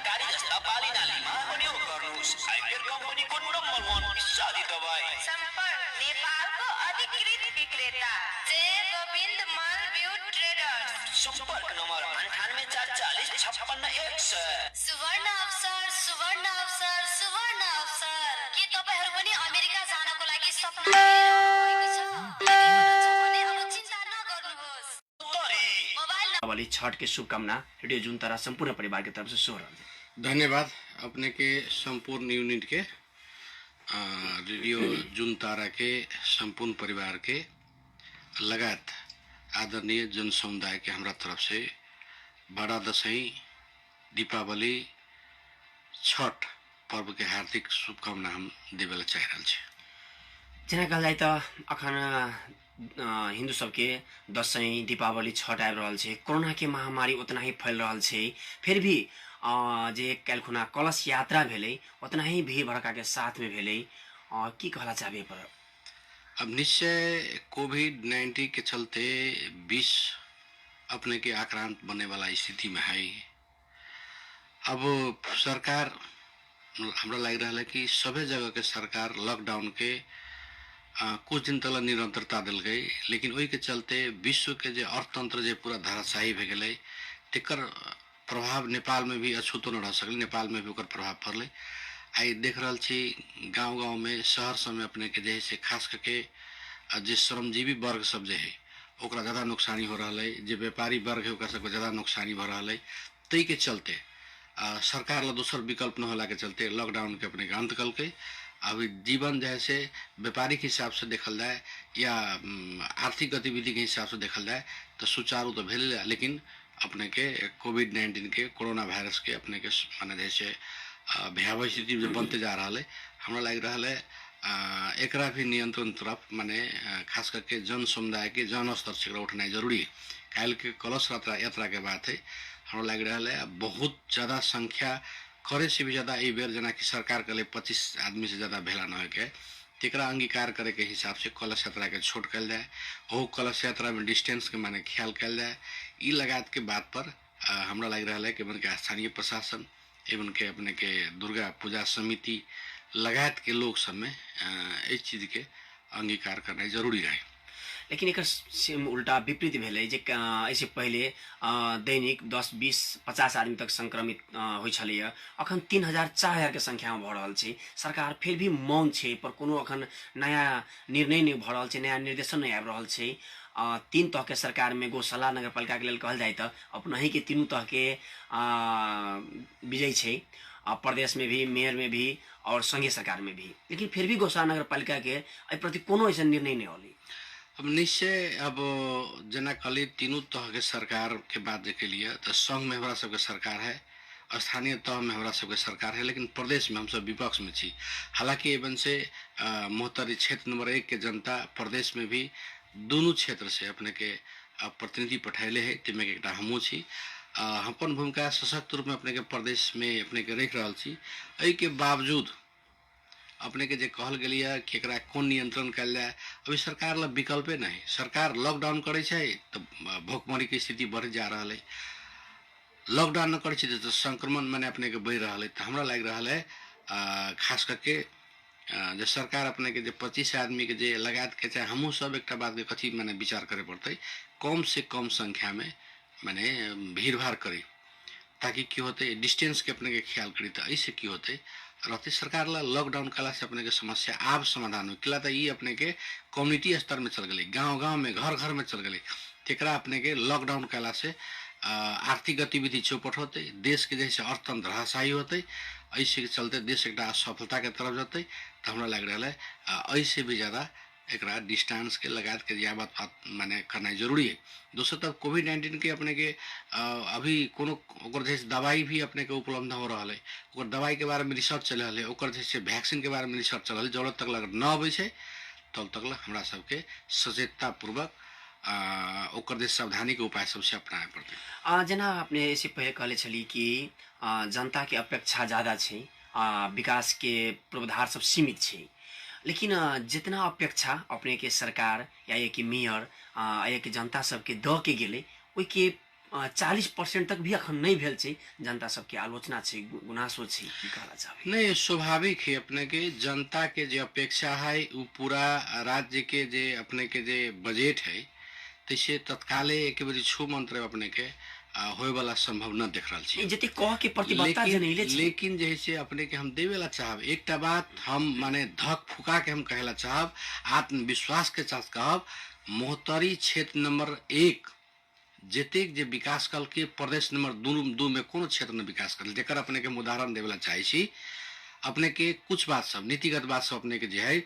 तरकारी जस्ता बाली नालीमा प्रयोग गर्नुहोस्। आइडियल कम्पनीको नम्बर 1 विषादी दबाई। सम्पर्क नेपालको अधिकृत विक्रेता जय गोविन्द मल बिउ ट्रेडर्स। सम्पर्क नम्बर 9844565100। सुवर्ण अवसर, सुवर्ण अवसर, सुवर्ण अवसर। के तपाईहरु पनि अमेरिका जानको लागि सपना लिएको छ? भने अब चिन्ता नगर्नुहोस्। दीपावली छठ के शुभकामना रेडियो जुनतारा संपूर्ण परिवार की तरफ से सो रहा। धन्यवाद अपने के संपूर्ण यूनिट के रेडियो जुनतारा के संपूर्ण परिवार के लगात आदरणीय जन समुदाय के हमरा तरफ से बड़ा दशैं, दीपावली, छठ पर्व के हार्दिक शुभकामना हम देवेला चाह रहल छी। जेना कहल जाए तो अखन हिंदू सबके दशैं, दीपावली, छठ आबि रहल छै। कोरोना के महामारी उतना ही फैल रहल छै, फिर भी जे काल्खुना कलश यात्रा भेलै उतना ही भीड़ भड़का के साथ में भेलै। की कहला चाहबे पर? अब निश्चय कोविड-19 के चलते विश्व अपने के आक्रांत बनने वाला स्थिति में है। अब सरकार हमरा लग रहा है कि सभी जगह के सरकार लॉकडाउन के कुछ दिन तक निरंतरता दिल गई, लेकिन वही के चलते विश्व के जो अर्थतंत्र जो पूरा धराशायी हो गए, तेकर प्रभाव नेपाल में भी अछूतो न रह सकल। नेपाल में भी ओकर प्रभाव पड़ल। आई देख रहा छी गांव-गांव में, शहर सब में अपने के जैसे खास करके जो श्रमजीवी वर्ग सब जो है ओकरा ज्यादा नुकसानी हो रहा है, जो व्यापारी वर्ग है ओकरा सबके ज्यादा नुकसानी हो रहा है। तई के चलते सरकार ला दूसर विकल्प न होला के चलते लॉकडाउन के अपने के अंत कल के अभी जीवन जैसे व्यापारिक हिसाब से देखल जाए या आर्थिक गतिविधि के हिसाब से देखल जाए तो सुचारू तो भेल, लेकिन अपने के कोविड-19 के कोरोना वायरस के अपने के माने जैसे भयावह स्थिति जो बनते जा रहा है, हमरा लग रहा है एकरा भी नियंत्रण तरफ माने खास करके जन समुदाय के जन स्तर से उठना जरूरी है। काल के कलश यात्रा के बात है, हमरा लग रहा है बहुत ज्यादा संख्या करे से भी ज्यादा ए बेर जना कि सरकार के लिए 25 आदमी से ज्यादा भेला न के तेकरा अंगीकार करे के हिसाब से कलश यात्रा के छोट कल जाए। हो कलश यात्रा में डिस्टेंस के माने ख्याल कल जाए। ई लगात के बात पर हमरा लग रहा है कि मन के स्थानीय प्रशासन एवं के अपने के दुर्गा पूजा समिति लगात के लोग सब में इस चीज के अंगीकार करना जरूरी रहे। लेकिन एक उल्टा विपरीत भेलै जे ऐसे पहले दैनिक 10, 20, 50 आदमी तक संक्रमित होइ छलैया, अखन 3000, 4000 के संख्या में भ रहल छै। सरकार फिर भी मौन छै, पर कोनो अखन नया निर्णय नहीं भ रहल छै, नया निर्देशन नहीं आबि रहल छै। 3 तह के सरकार में गौशाला नगरपालिका के लेल कहल जाए तो अपना ही के तीनों तह के विजय छै, प्रदेश में भी, मेयर में भी और संघीय सरकार में भी। लेकिन फिर भी गौशाला नगरपालिका के प्रति कोनो ऐसा निर्णय नहीं होली। अब निश्चय अब जना कली तीनों तह के सरकार के बात के लिए तो संघ में हमारा सबके सरकार है, स्थानीय तह में हमारा सबके सरकार है, लेकिन प्रदेश में हम सब विपक्ष में छी। हालांकि एवं से मोहतरी क्षेत्र नंबर 1 के जनता प्रदेश में भी दोनों क्षेत्र से अपने के प्रतिनिधि पठैले है, तिमे के एकटा हमहू छी। अपन भूमिका सशक्त रूप में अपने के प्रदेश में अपने के रख रहा छी। एहि के बावजूद अपने के जे कहल गेलिए कि एकरा कोन नियंत्रण कल जाए, अभी सरकार ला विकल्पे नहीं। सरकार लॉकडाउन करे छै तो भूखमरी की स्थिति बढ़ जा रहा है, लॉकडाउन न करे छै तो संक्रमण मैंने अपने के बढ़ रहा है। तो हमरा लग रहा है खास करके जो सरकार अपने के जो 25 आदमी के जे लगात के चाहे हमू सब एक बात के कथी मैंने विचार करे पड़ते, कम से कम संख्या में मैंने भीड़ भाड़ करी, ताकि की होते डिस्टेंस के अपने के ख्याल करी। तो ऐसे की होते रहते सरकार ला लॉकडाउन कला से अपने के समस्या आप समाधान हो किला। तो ये अपने के कम्युनिटी स्तर में चल गई, गांव-गांव में, घर-घर में चल गई। तेकरा अपने के लॉकडाउन कला से आर्थिक गतिविधि चौपट होते, देश के जैसे अर्थतंत्र धराशायी होते, ऐसे के चलते देश एक असफलता के तरफ जाते। तो हमरा लग रहा है ऐसे भी ज्यादा एक डिस्टेंस के लगात के यावत माने करना जरूरी है। दूसरी तरफ कोविड-19 के अपने के अभी कोनो जैसे दवाई भी अपने के उपलब्ध हो रहा है, दवाई के बारे में रिसर्च चल रहा है, जैसे वैक्सीन के बारे में रिसर्च चल रहा है। जरूरत तक लग न अबै छै तब तक हमरा सबके सचेतता पूर्वक सावधानी के उपाय सबसे अपनाए पड़ते। जना अपने इससे पहले कहले छली कि जनता के अपेक्षा ज्यादा छै, विकास के पूर्वाधार सब सीमित छै। लेकिन जितना अपेक्षा अपने के सरकार या ये कि मेयर या कि जनता सबके द के गेले ओइ के 40% तक भी अखन नहीं भेल छै, जनता सबके आलोचना छै, गुनासो छै, की कहला चाहबै? नहीं, स्वाभाविक है अपने के जनता के जो अपेक्षा है वो पूरा राज्य के जे अपने के जे बजट है तैसे तत्काले एक बेरी छू मंत्र अपने के होए वाला संभव न देख रहा छी। जते कह के प्रतिबद्धता जनैले छै, लेकिन जैसे अपने के हम देवेला चाहब एकटा बात हम माने धक फुका के हम कहेला चाहब, आत्मविश्वास के साथ कहब, मोहतरी क्षेत्र नंबर 1 जतेक जे विकास कल के प्रदेश नंबर 2 में कोनो क्षेत्र में विकास कल जेकर अपने के हम उदाहरण देवेला चाहे छी। अपने के कुछ बात सब नीतिगत बात सब अपने के जे है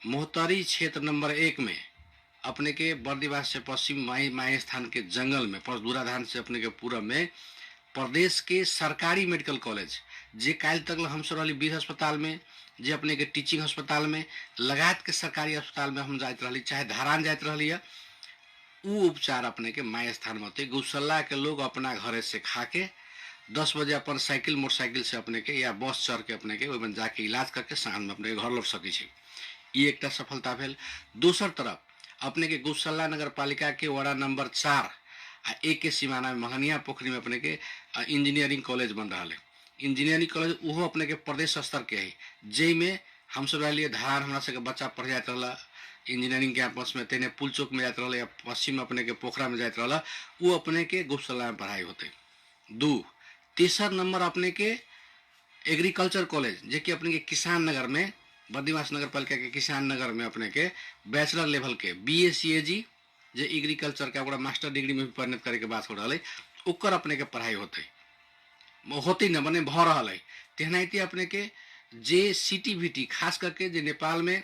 मोहतरी क्षेत्र नंबर 1 में अपने के बर्दीवास से पश्चिम माई स्थान के जंगल में दूराधान से अपने के पूरब में प्रदेश के सरकारी मेडिकल कॉलेज जे काल तक हम सब रही बीर अस्पताल में, जे अपने के टीचिंग अस्पताल में लगात के सरकारी अस्पताल में हम जात रही, चाहे धारान जात रही है, वो उपचार अपने के माई स्थान में होते। गौशाला के लोग अपना घरे से खा के 10 बजे अपन साइकिल मोटरसाइकिल से अपने के या बस चढ़ के अपने के ओहिमे जाके इलाज करके शाम में अपने घर लौट सकै छै। ये एक सफलता भेल। दोसर तरफ अपने के गौशाला नगर पालिका के वार्ड नंबर 4 आ 1 के सीमाना में महनिया पोखरी में अपने के इंजीनियरिंग कॉलेज बन रहा है। इंजीनियरिंग कॉलेज वो अपने के प्रदेश स्तर के है, जै में हम सब रहिए धार हमरा सबके बच्चा पढ़ जात रहा इंजीनियरिंग कैंपस में, तेने पुल चौक में जात रहा या पश्चिम अपने के पोखरा में जात रहा, वो अपने के गौशाला में पढ़ाई होते। 2 तीसर नंबर अपने के एग्रीकल्चर कॉलेज जे कि अपने के किसान नगर में बद्रीवास नगर पालिका के किसान नगर में अपने के बैचलर लेवल के BSc जे एग्रीकल्चर का ओकरा मास्टर डिग्री में भी परिणत करे के बात हो रहा है, ओकर अपने के पढ़ाई होते न बने भ रहा है। तेनाहिते अपने के जे CTVT खास करके जे नेपाल में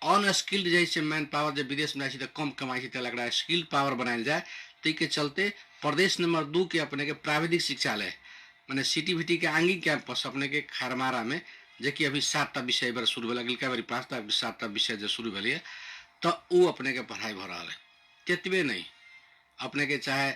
अनस्किल्ड जैसे मैन पावर जो विदेश में जाए कम कमाई से लग रहा है स्किल्ड पावर बनाया जाए, तो के चलते प्रदेश नंबर 2 के अपने के प्राविधिक शिक्षालय मैंने CTVT के आंगिक कैंपस अपने के खारमारा में जे कि अभी 7टा विषय बार शुरू भेल, अगिलका बारी 5टा 7टा विषय जो शुरू भेल तो वो अपने के पढ़ाई हो रहा है। तेतबे नहीं अपने के चाहे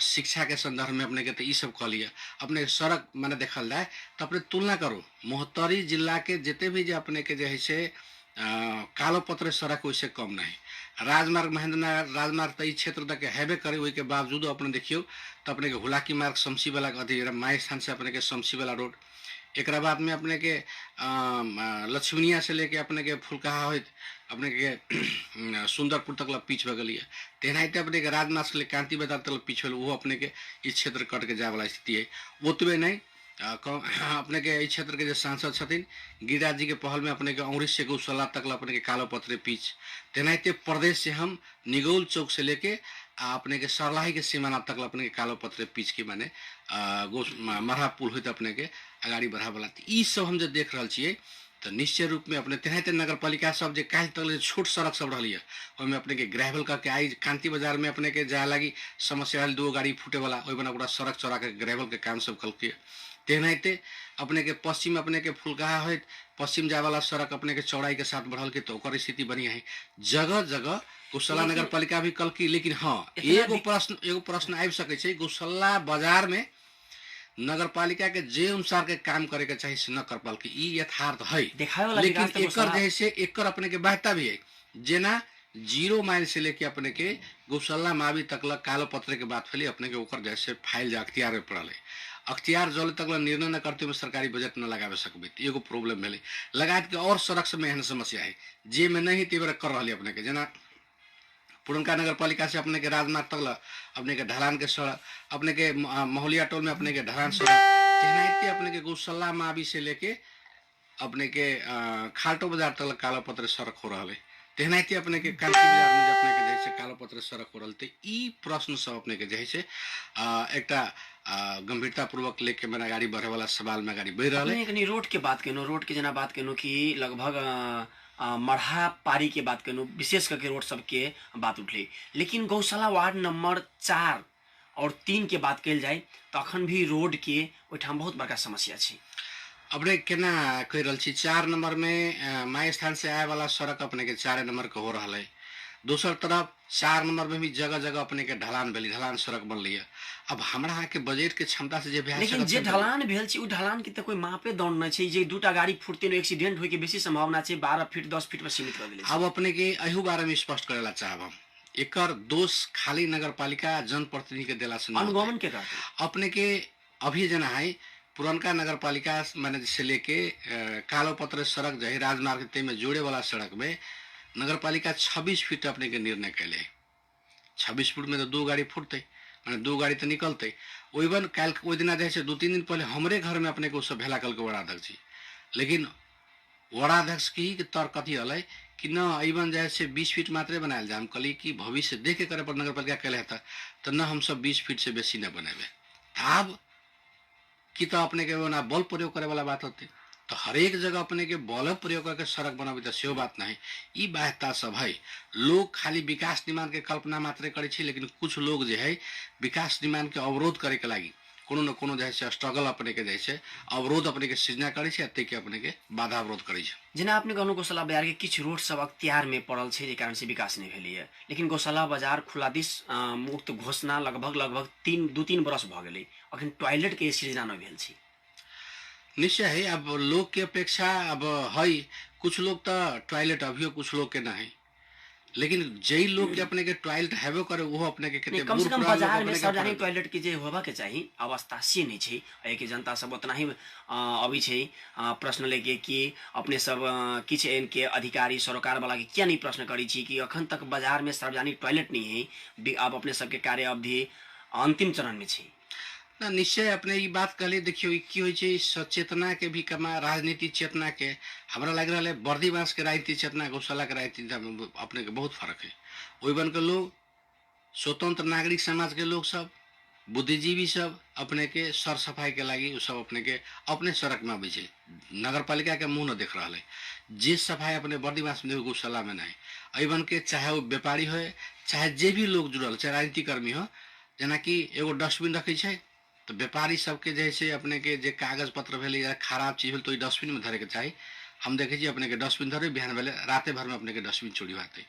शिक्षा के संदर्भ में अपने के तो ये सब कह लिया अपने सड़क मैंने देखल जाए तो अपने तुलना करो मोहतरी जिला के जिते भी जो अपने के जो है कालो पत्र सड़क वैसे कम नहीं, राजमार्ग महेंद्रनगर राजमार्ग तो क्षेत्र तक हेबे करे, वही के बावजूद अपने देखियो तो अपने के हुलाकी मार्ग शमसी वाला अथी माई स्थान से अपने के शमसी वाला रोड, एक बाद में अपने के लक्ष्मणिया से लेके अपने के फुलकाहा हो अपने के सुंदरपुर तक पिच हो गई है। तेनाहिते अपने के राजमार्ग से लेकर कांति बाजार तक पिच हो, वो अपने के इस क्षेत्र कट के जाए वाला स्थिति है। ओतबे नहीं अपने के इस क्षेत्र के जो सांसद छथिन गिरिराज जी के पहल में अपने के औरी से गौशाला तक अपने के कालो पत्रे पिच, तेनाहिते प्रदेश से हम निगौल चौक से लेके अपने के सरलाही के सीमाना तक अपने के कालो पत्रे पिच के माने मरहा पुल हुई अपने के अगाड़ी बढ़ा वाला ई सब हम जो देख रहा छे तो निश्चित रूप में अपने तेनाहिते नगर पालिका सब जो काल तक छोट सड़क सब रही है ओहिमे अपने के ग्रेवल करके आई कांति बाजार में अपने के जाए लगी समस्या 2 गाड़ी फूटे वाला ओहिमे पूरा सड़क चौड़ा के ग्रेवल के काम सब कल के। तेनाहिते अपने के पश्चिम अपने के फुलकाहा हो पश्चिम जाए वाला सड़क अपने के चौड़ाई के साथ बढ़ल के तो ओकर स्थिति बढ़िया है। जगह जगह गौशाला नगर पालिका भी कल की, लेकिन हाँ एगो प्रश्न आबि सके छै गौशाला बाजार में नगर पालिका के जे अनुसार के काम करे के चाहिए से न कर पाल के ई यथार्थ है, लेकिन एकर जैसे एकर अपने के बहता भी है जेना 0 माइल से लेके अपने के गौशाला मावी तक कालो पत्र के बात फैली अपने के ओकर जैसे फाइल जा अख्तियार में पड़ल है, अख्तियार जल तक निर्णय न करते हुए सरकारी बजट न लगावे सकबे एगो प्रॉब्लम भेले। लगात के और सड़क सब में एहन समस्या है जे में नहीं तेवर कर रही अपने के जेना पुरनका नगर पालिका से अपने के राजमार्ग तक अपने के ढलान के सड़क अपने के महुलिया टोल में अपने के ढलान सड़क तेनाहिते अपने के गौशाला मावी से लेके अपने के खाल्टो बाजार तक कालो पत्र सड़क हो रहा है। तेनाहिते अपने के कांति बाजार में अपने के जैसे कालो पत्र सड़क हो रहा है। ई प्रश्न सब अपने के जैसे एक गंभीरता पूर्वक लेके मेरा गाड़ी बढ़े वाला सवाल में गाड़ी बढ़ रहा है। रोड के बात केनो रोड के जना बात केनो कि लगभग मढ़ा पारी के बात केनो विशेष करके रोड सबके बात उठली, लेकिन गौशाला वार्ड नंबर 4 और 3 के बात कल जाए तो अखन भी रोड के ओठाम बहुत बड़का समस्या है। अपने केना कह रहा 4 नंबर में माई स्थान से आए वाला सड़क अपने के 4 नंबर के हो रहा है। दूसर तरफ 4 नंबर में भी जगह जगह अपने के ढलान भेली, ढलान सड़क बनली है। अब हमरा के बजट के क्षमता से जे लेकिन जे ढलान भेल छै उ ढलान के त कोई मापे दौड़ न छै, जे 2टा गाड़ी फुटते न एक्सीडेंट होय के बेसी संभावना छै, 12 फीट 10 फीट में सीमित कर देले। अब अपने के अहू बारे में स्पष्ट करेला चाहब हम एकर दोष खाली नगरपालिका जनप्रतिनिधि के देला से न होते। अनुगमन के करते अपने के अभी जना है पुरनका नगरपालिका माने से लेके कालो पत्र सड़क जो है राजमार्ग ते में जोड़े वाला सड़क में नगरपालिका 26 फीट अपने के निर्णय कैले। 26 फीट में तो 2 गाड़ी फुटते, माने 2 गाड़ी तो निकलते। ओइवन काल ओइ दिन जैसे 2-3 दिन पहले हमरे घर में अपने को सब भेला कल के वड़ाध्यक्ष जी, लेकिन वड़ाध्यक्ष की तर्क कथी हलै कि न अइवन जैसे 20 फीट मात्रे बनायल जाम, कली कि भविष्य देख के करे पर नगरपालिका कैले था तो न हम सब 20 फीट से बेसी न बनेबे। अब कि तो अपने के ना बल प्रयोग करे वाला बात होते, तो हर एक जगह अपने के बल प्रयोग करके सड़क बनाबे तो सेहो बात नहीं। ई बाध्यता सब है। लोग खाली विकास निर्माण के कल्पना मात्रे करे छी, लेकिन कुछ लोग जो है विकास निर्माण के अवरोध करे के लागी कोनो न कोनो जैसे स्ट्रगल अपने के जैसे अवरोध अपने के सृजना करे छै, के अपने के बाधा अवरोध करे छै। जेना अपने कहनु गौशाला बाजार के किछ रोड सब अख्तियार में पड़ल छै, जे कारण से विकास नहीं भेलै है, लेकिन गौशाला बाजार खुलादिश मुक्त घोषणा लगभग 2-3 बरस भ गेलै, अखन टॉयलेट के सृजना नहीं भेल छै। निश्चय है। अब लोग के अपेक्षा अब है, कुछ लोग तो टॉयलेट अभियो कुछ लोग के ना है, लेकिन जई लोग के अपने के टॉयलेट हेबो करे वो अपने के नहीं, कम से कम बाजार में सार्वजनिक टॉयलेट के जे होबा के चाहिए अवस्था से नहीं छै। एहि के जनता सब उतना ही अभी छै प्रश्न लेके कि अपने सब किछ एन के अधिकारी सरकार वाला के क्या नहीं प्रश्न करी छी कि अखन तक बाजार में सार्वजनिक टॉयलेट नहीं है। अब अपने सबके कार्य अवधि अंतिम चरण में छै। ना निश्चय अपने ये बात कहले। देखियो की होइ छै सचेतना के भी कमा राजनीति चेतना के हमरा लग रहा है बर्दी बांस के राजनीति चेतना गौशाला के राजनीति अपने के बहुत फर्क है। ओइ बन के लोग स्वतंत्र नागरिक समाज के लोग सब बुद्धिजीवी सब अपने के सर सफाई के लागी सब अपने के अपने सड़क में आबे छै। नगरपालिका के मुंह न देख रहा है। जे सफाई अपने बर्दी बांस में गौशाला में नहीं। अइ बन के चाहे वो व्यापारी हो चाहे जे भी लोग जुड़ल चाहे राजनीति कर्मी हो, जना कि एगो डस्टबिन रखे छै तो व्यापारी सबके जैसे अपने के जे कागज पत्र भेले या खराब चीज भेल तो डस्टबिन में धरे के चाहिए। हम देखे छी अपने के डस्टबिन धरे बिहान भेले राते भर में अपने के डस्टबिन चोरी होते,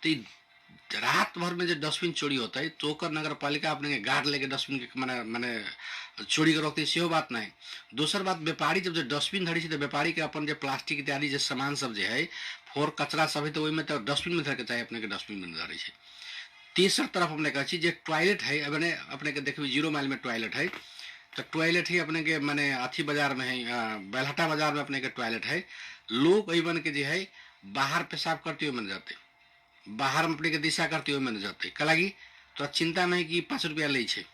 तो रात भर में जो डस्टबिन चोरी होता है तो ओकर नगरपालिका अपने के गार्ड लेके डस्टबिन के माने चोरी के रोकते सेहो बात नहीं। दोसर बात व्यापारी जब जो डस्टबिन धरी छै तो व्यापारी के अपन जो प्लास्टिक इत्यादि जो सामान सब जो है फोर कचरा सब है तो ओहि में तो डस्टबिन में धरे के चाहिए, अपने के डस्टबिन में धरे छै। तीसर तरफ अपने कहे छी जे टॉयलेट है अपने के देखबे 0 माइल में टॉयलेट है, तो टॉयलेट ही अपने के माने अथी बाजार में है बेलहटा बाजार में अपने के टॉयलेट है। लोग वही बन के जो है बाहर पेशाब करते हुए मन जाते, बाहर में अपने के दिशा करते हुए मन जाते कलागी तो चिंता में है कि 5 रुपया ले छे।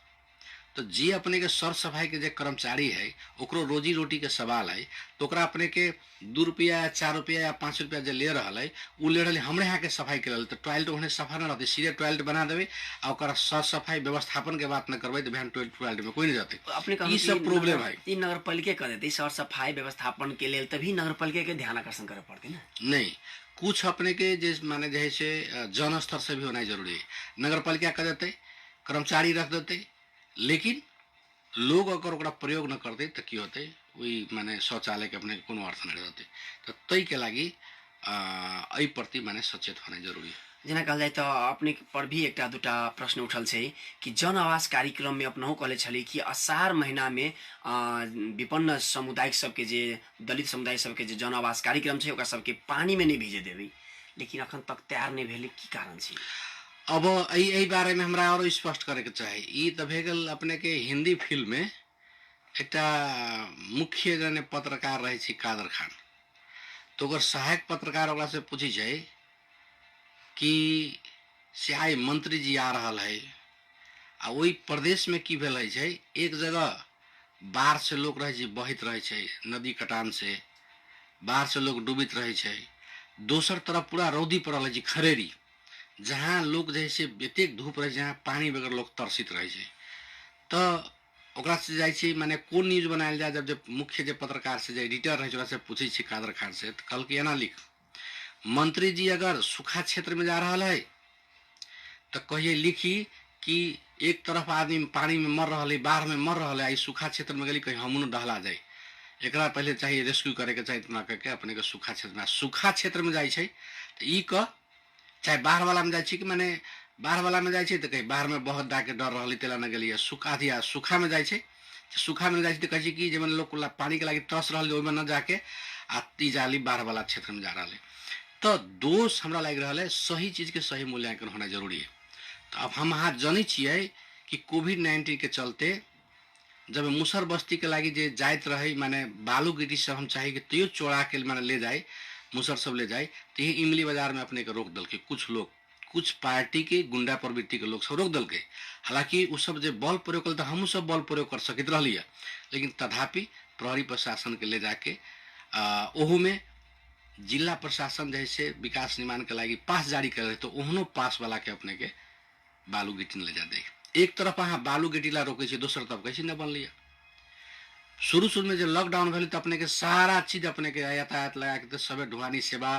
तो जे अपने के सर सफाई के जे कर्मचारी है ओकरो रोजी रोटी के सवाल है, तो ओकरा अपने के 2 रुपया या 4 रुपया या 5 रुपया जे ले रहा है उ ले रहा हमरे यहाँ के सफाई के लिए, तो टॉयलेट उन्हें सफा न रहते सीधे टॉयलेट बना देवे और सर सफाई व्यवस्थापन के बात न करवे तो बिहान टॉयलेट में कोई नहीं जाते। अपने ई सब प्रॉब्लम है। ई नगरपालिका कर देते सर सफाई व्यवस्थापन के लिए तभी नगरपालिका के ध्यान आकर्षण करे पड़ते ना। नहीं, कुछ अपने के जिस माने जैसे जन स्तर से भी होना जरूरी है। नगरपालिका कर देते कर्मचारी रख देते, लेकिन लोग अगर ओकरा प्रयोग न करते तो की होते वही माने शौचालय के अपने कोनो अर्थ नहीं रहते। तो तई के लागी एहि प्रति माने सचेत होना जरूरी है। जेना कहल जाए तो अपने पर भी एकटा दूटा प्रश्न उठल छै कि जन आवास कार्यक्रम में अपनहु कहले छली कि असार महीना में विपन्न समुदायिक सबके जे दलित समुदाय सबके जे जन आवास कार्यक्रम छै ओकरा सबके पानी में नहीं भेजे देबै, लेकिन अखन तक तैयार नहीं भेले, की कारण छै? अब यही बारे में हमरा और स्पष्ट करे के चाही। ई तो भेगल अपने के हिंदी फिल्म में एकटा मुख्य जने पत्रकार रहे छी कादर खान, तो ओकर सहायक पत्रकार ओकरा से पूछी छै कि से आइ मंत्री जी आ रहा है आ वही प्रदेश में की भेल छै एक जगह बाढ़ से लोग रहे छै बहित रहे छै नदी कटान से बाढ़ से लोग डूबित रहे छै, दोसर तरफ पूरा रौदी पड़ल है खरेरी जहाँ लोग जैसे एतेक धूप रहे जहाँ पानी बगैर लोग तरसित रहे छै। तो ओकरा से जाइ छी माने कोन न्यूज बनायल जाए, जब मुख्य जे पत्रकार से जे एडिटर रहे ओकरा से पूछे छी कादर खान से तो कल के एना लिख मंत्री जी अगर सूखा क्षेत्र में जा रहा है तो कहिए लिखी कि एक तरफ आदमी पानी में मर रहा है बाढ़ में मर रहा है सूखा क्षेत्र में गली कहीं हमनू डहला जाए, एकरा पहले चाहिए रेस्क्यू करे के चाहिए इतना करके अपने के सूखा क्षेत्र में जाए तो ई क चाहे बाढ़ वाला में जाए कि माने बाढ़ वाला में जाए तो कहीं बाढ़ में बहुत डाके डर रही तेला न गलिए सूखा दिया सूखा में जाए सूखा में जाए तो कहे कि जब लोग पानी के लगी तरस रहा में न जाके आ ती जाली बाढ़ वाला क्षेत्र में जा रहा है। तो दोष हमरा लग रहा है सही चीज के सही मूल्यांकन होना जरूरी है। तो अब हम अहाँ जानै छियै कि कोविड-19 के चलते जब मुसहर बस्ती के लागी जे जाइत रहे माने बालू गिट्टी सब हम चाहे कि तैयो चोरा के माने ले जाए मुसहर सब ले जाए तो ये इमली बाजार में अपने के रोक दल के कुछ लोग कुछ पार्टी के गुंडा प्रवृत्ति के लोग सब रोक दल के। हालांकि उ सब जे बल प्रयोग कल तो हमू सब बल प्रयोग कर सकते रही, लेकिन तथापि प्रहरी प्रशासन के ले जाके ओहू में जिला प्रशासन जैसे विकास निर्माण के लागी पास जारी कर रहे तो ओहनो पास वाला के अपने के बालू गिट्टी ले जा दे। एक तरफ अहाँ बालू गिट्टी ला रोके छी, दोसर तरफ कैसे न बनलिए। शुरू में जो लॉकडाउन भेल तो अपने के सारा चीज अपने के यातायात लगा के सबे ढुआनी सेवा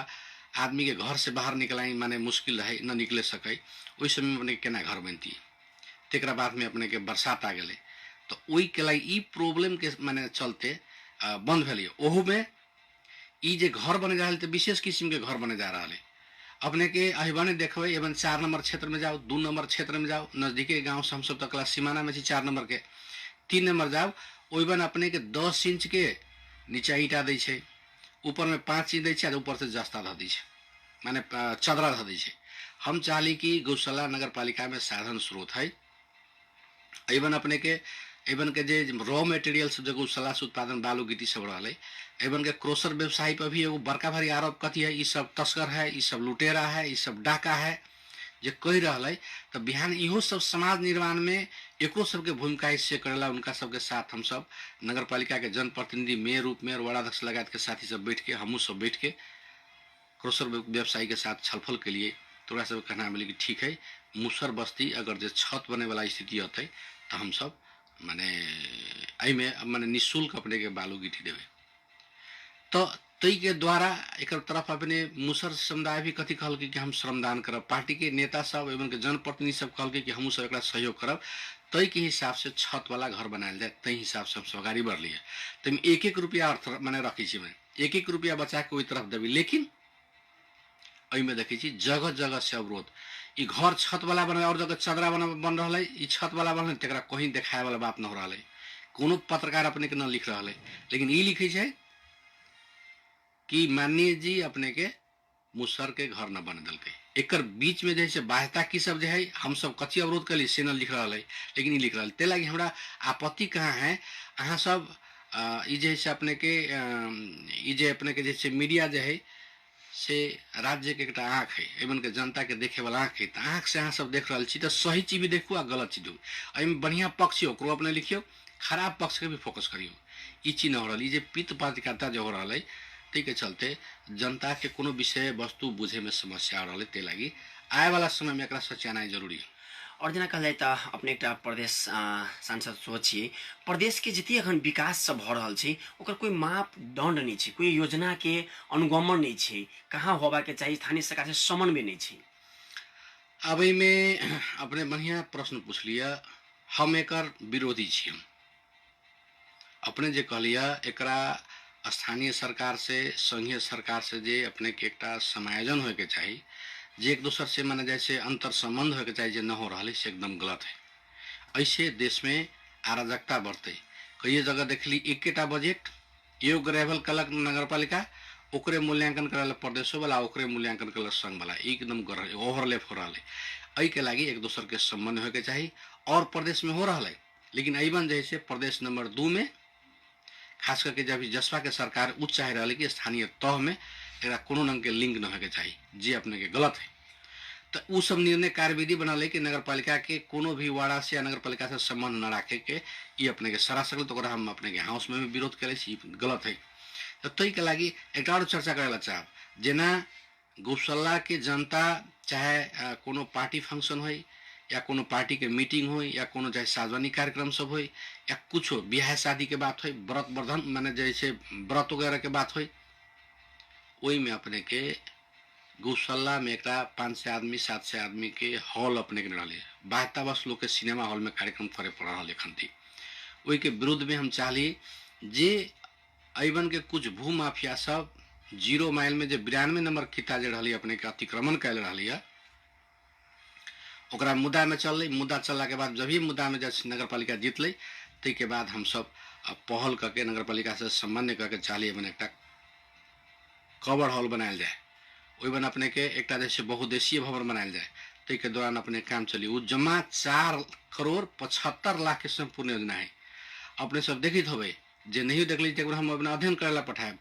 आदमी के घर से बाहर निकलाई माने मुश्किल रहे न निकले सके। ओहि समय में अपने केना घर बनती, तेकरा बाद में अपने के बरसात आ गए तो ओहि के लागी ई प्रॉब्लम के माने चलते बंद भेलिए। ओहू में ई जे घर बने जा रहे तो विशेष किस्म के घर बने जा रहा है। अपने के अहिबाने देखबे एवं 4 नंबर क्षेत्र में जाओ, 2 नंबर क्षेत्र में जाओ, नजदीके गांव से हम सब तक सीमाना में 4 नंबर के 3 नंबर जाओ ओइबन अपने के 10 इंच के नीचा ईटा दै छै, ऊपर में 5 इंच दै छै, ऊपर से जस्ता ध दै छै माने चदरा ध दै छै। हम चाहली कि गौशाला नगर पालिका में साधन स्रोत है एवं अपने के एवं के जे रॉ मटेरियल सब जो गौशाला से उत्पादन बालू गिट्टी सब रहा है एवं के क्रोसर व्यवसायी पर भी एगो बड़का भारी आरोप कथी है, ये सब तस्कर है, ये सब लुटेरा है, ये सब डाका है जे कह रहा है। तो बिहान इहो सब समाज निर्माण में एको सबके भूमिका हिस्से करेला। उनका सबके साथ हम सब नगर पालिका के जनप्रतिनिधि मेयर उप मेयर वार्डाध्यक्ष लगात के साथी सब बैठ के हमू सब बैठ के क्रोसर व्यवसायी के साथ छलफल के लिए थोड़ा सब कहना मिले कि ठीक है मुसहर बस्ती अगर जो छत बने वाला स्थिति होते तो हम सब माने में माने निःशुल्क अपने के बालू गिट्टी देवे। तो तई के द्वारा एक तरफ अपने मुसहर समुदाय भी कथी कहल कि हम श्रमदान करब, पार्टी के नेता सब एवं के जनप्रतिनिधि सब कहल कि हमू सब एक सहयोग करब, तई के हिसाब से छत वाला घर बनायल जाए, तई हिसाब से हम सब गाड़ी बढ़लिए। तो 1-1 रुपया अर्थ माने रखी छी, मैं 1-1 रुपया बचा के ओई तरफ देवी। लेकिन में देखी छी जगह जगह से अवरोध, ई घर छत वाला बन और जगह चदरा बन रहा है, ई छत वाला बन तेकरा कहीं देखाए वाला बात न हो रहा है। कोनो पत्रकार अपने के न लिख रहा है, लेकिन ई लिखे छै कि माननीय जी अपने के मुसहर के घर न बन दल के। एकर बीच में जैसे बाध्यता की सब जो है हम सब कथी अवरोध करी से न लिख रहा है, लेकिन ई लिख रहा है। ते लागी हमरा आपत्ति कहाँ है, अहाँ सब ई जैसे अपने के ई जे अपने के जैसे मीडिया जो है से राज्य के एक आँख है एवं के जनता के देखे वाला आँख है। तो आँख से अहाँ सब देख रहा छी तो सही चीज भी देखू आ गलत चीज हो। एहिमे बढ़िया पक्ष ओकरो अपने लिखियो, खराब पक्ष के भी फोकस करियो। ई चीज न हो रहा, जे पित्त पात्रता जो हो रहा है ते के चलते जनता के कोनो विषय वस्तु बुझे में समस्या आ रहा है। ते लागी आए वाला समय में एकरा सच्यानाइ जरूरी है। और जेना कहल जाए तो अपने एक प्रदेश सांसद सोचिए प्रदेश के जति अखन विकास सब भ रहल छै ओकर कोई मापदंड नहीं छै, कोई योजना के अनुगमन नहीं छै, कहाँ होबा के चाहिए स्थानीय सरकार से समन्वय नहीं छै। अब में अपने बढ़िया प्रश्न पूछ लिया, हम एकर विरोधी छी। हम अपने जे कहलिया एकरा स्थानीय सरकार से संघीय सरकार से जे अपने के एकटा समायोजन होए के चाहिए, जे एक दूसर से माने जैसे अंतर संबंध होके चाहिए, न हो रहा है से एकदम गलत है। ऐसे देश में अराजकता बढ़ते। कई जगह देखली एकेटा बजट एगो ग्रेवल कलक नगर पालिका ओकरे मूल्यांकन करे प्रदेशों वाला, ओकरे मूल्यांकन करे संघ वाला, एकदम ओवरलैप हो रहा है। ऐ के लागी एक दूसर के संबंध होके चाहिए और प्रदेश में हो रहा है। लेकिन अबन जैसे प्रदेश नंबर 2 में खास करके जब जसपा के सरकार उच्च चाह रहा है कि स्थानीय तह में एकरा कोनो रंग के लिंक न होके चाहिए, जे अपने के गलत है। तो उ सब निर्णय कार्यविधि बना ले कि नगर पालिका के कोनो भी वार्डा से या नगर पालिका से संबंध न रखे के ये अपने के सरासर तो हम अपने के हाउस में भी विरोध करे गलत है। तो तई के लागी एक और चर्चा करेला चाहब, जेना गौशाला के जनता चाहे कोनो पार्टी फंक्शन हो या कोनो पार्टी के मीटिंग हो या कोनो चाहे सार्वजनिक कार्यक्रम सब हो या कुछ हो, ब्याह शादी के बात हो, व्रत वर्धन माने जैसे व्रत वगैरह के बात हो, वही में अपने के गौशाला में एक 500 आदमी 700 आदमी के हॉल अपने के रहा, बाहतावश लोग के सिनेमा हॉल में कार्यक्रम करे पड़ रहा लेखन थी। वही के विरुद्ध में हम चाहली जे अबन के कुछ भू माफिया सब 0 माइल में जो 92 नंबर खिता जे रही अपने के अतिक्रमण कैल रही है, ओकरा मुद्दा में चल मुद्दा चलला के बाद जब ही मुद्दा में जब नगर पालिका जीत ली ते के बाद हम सब पहल करके नगर पालिका से समन्वय करके चाहली बने एक कवर हॉल बनायल जाए, वही बन अपने के एक जैसे बहुउद्देशीय भवन बनायल जाए तय के दौरान अपने काम चली। वो जमा 4,75,00,000 के संपूर्ण योजना है। अपने सब देखित होबे, जे नहीं देख ली हम अपना अध्ययन करेला पठाए,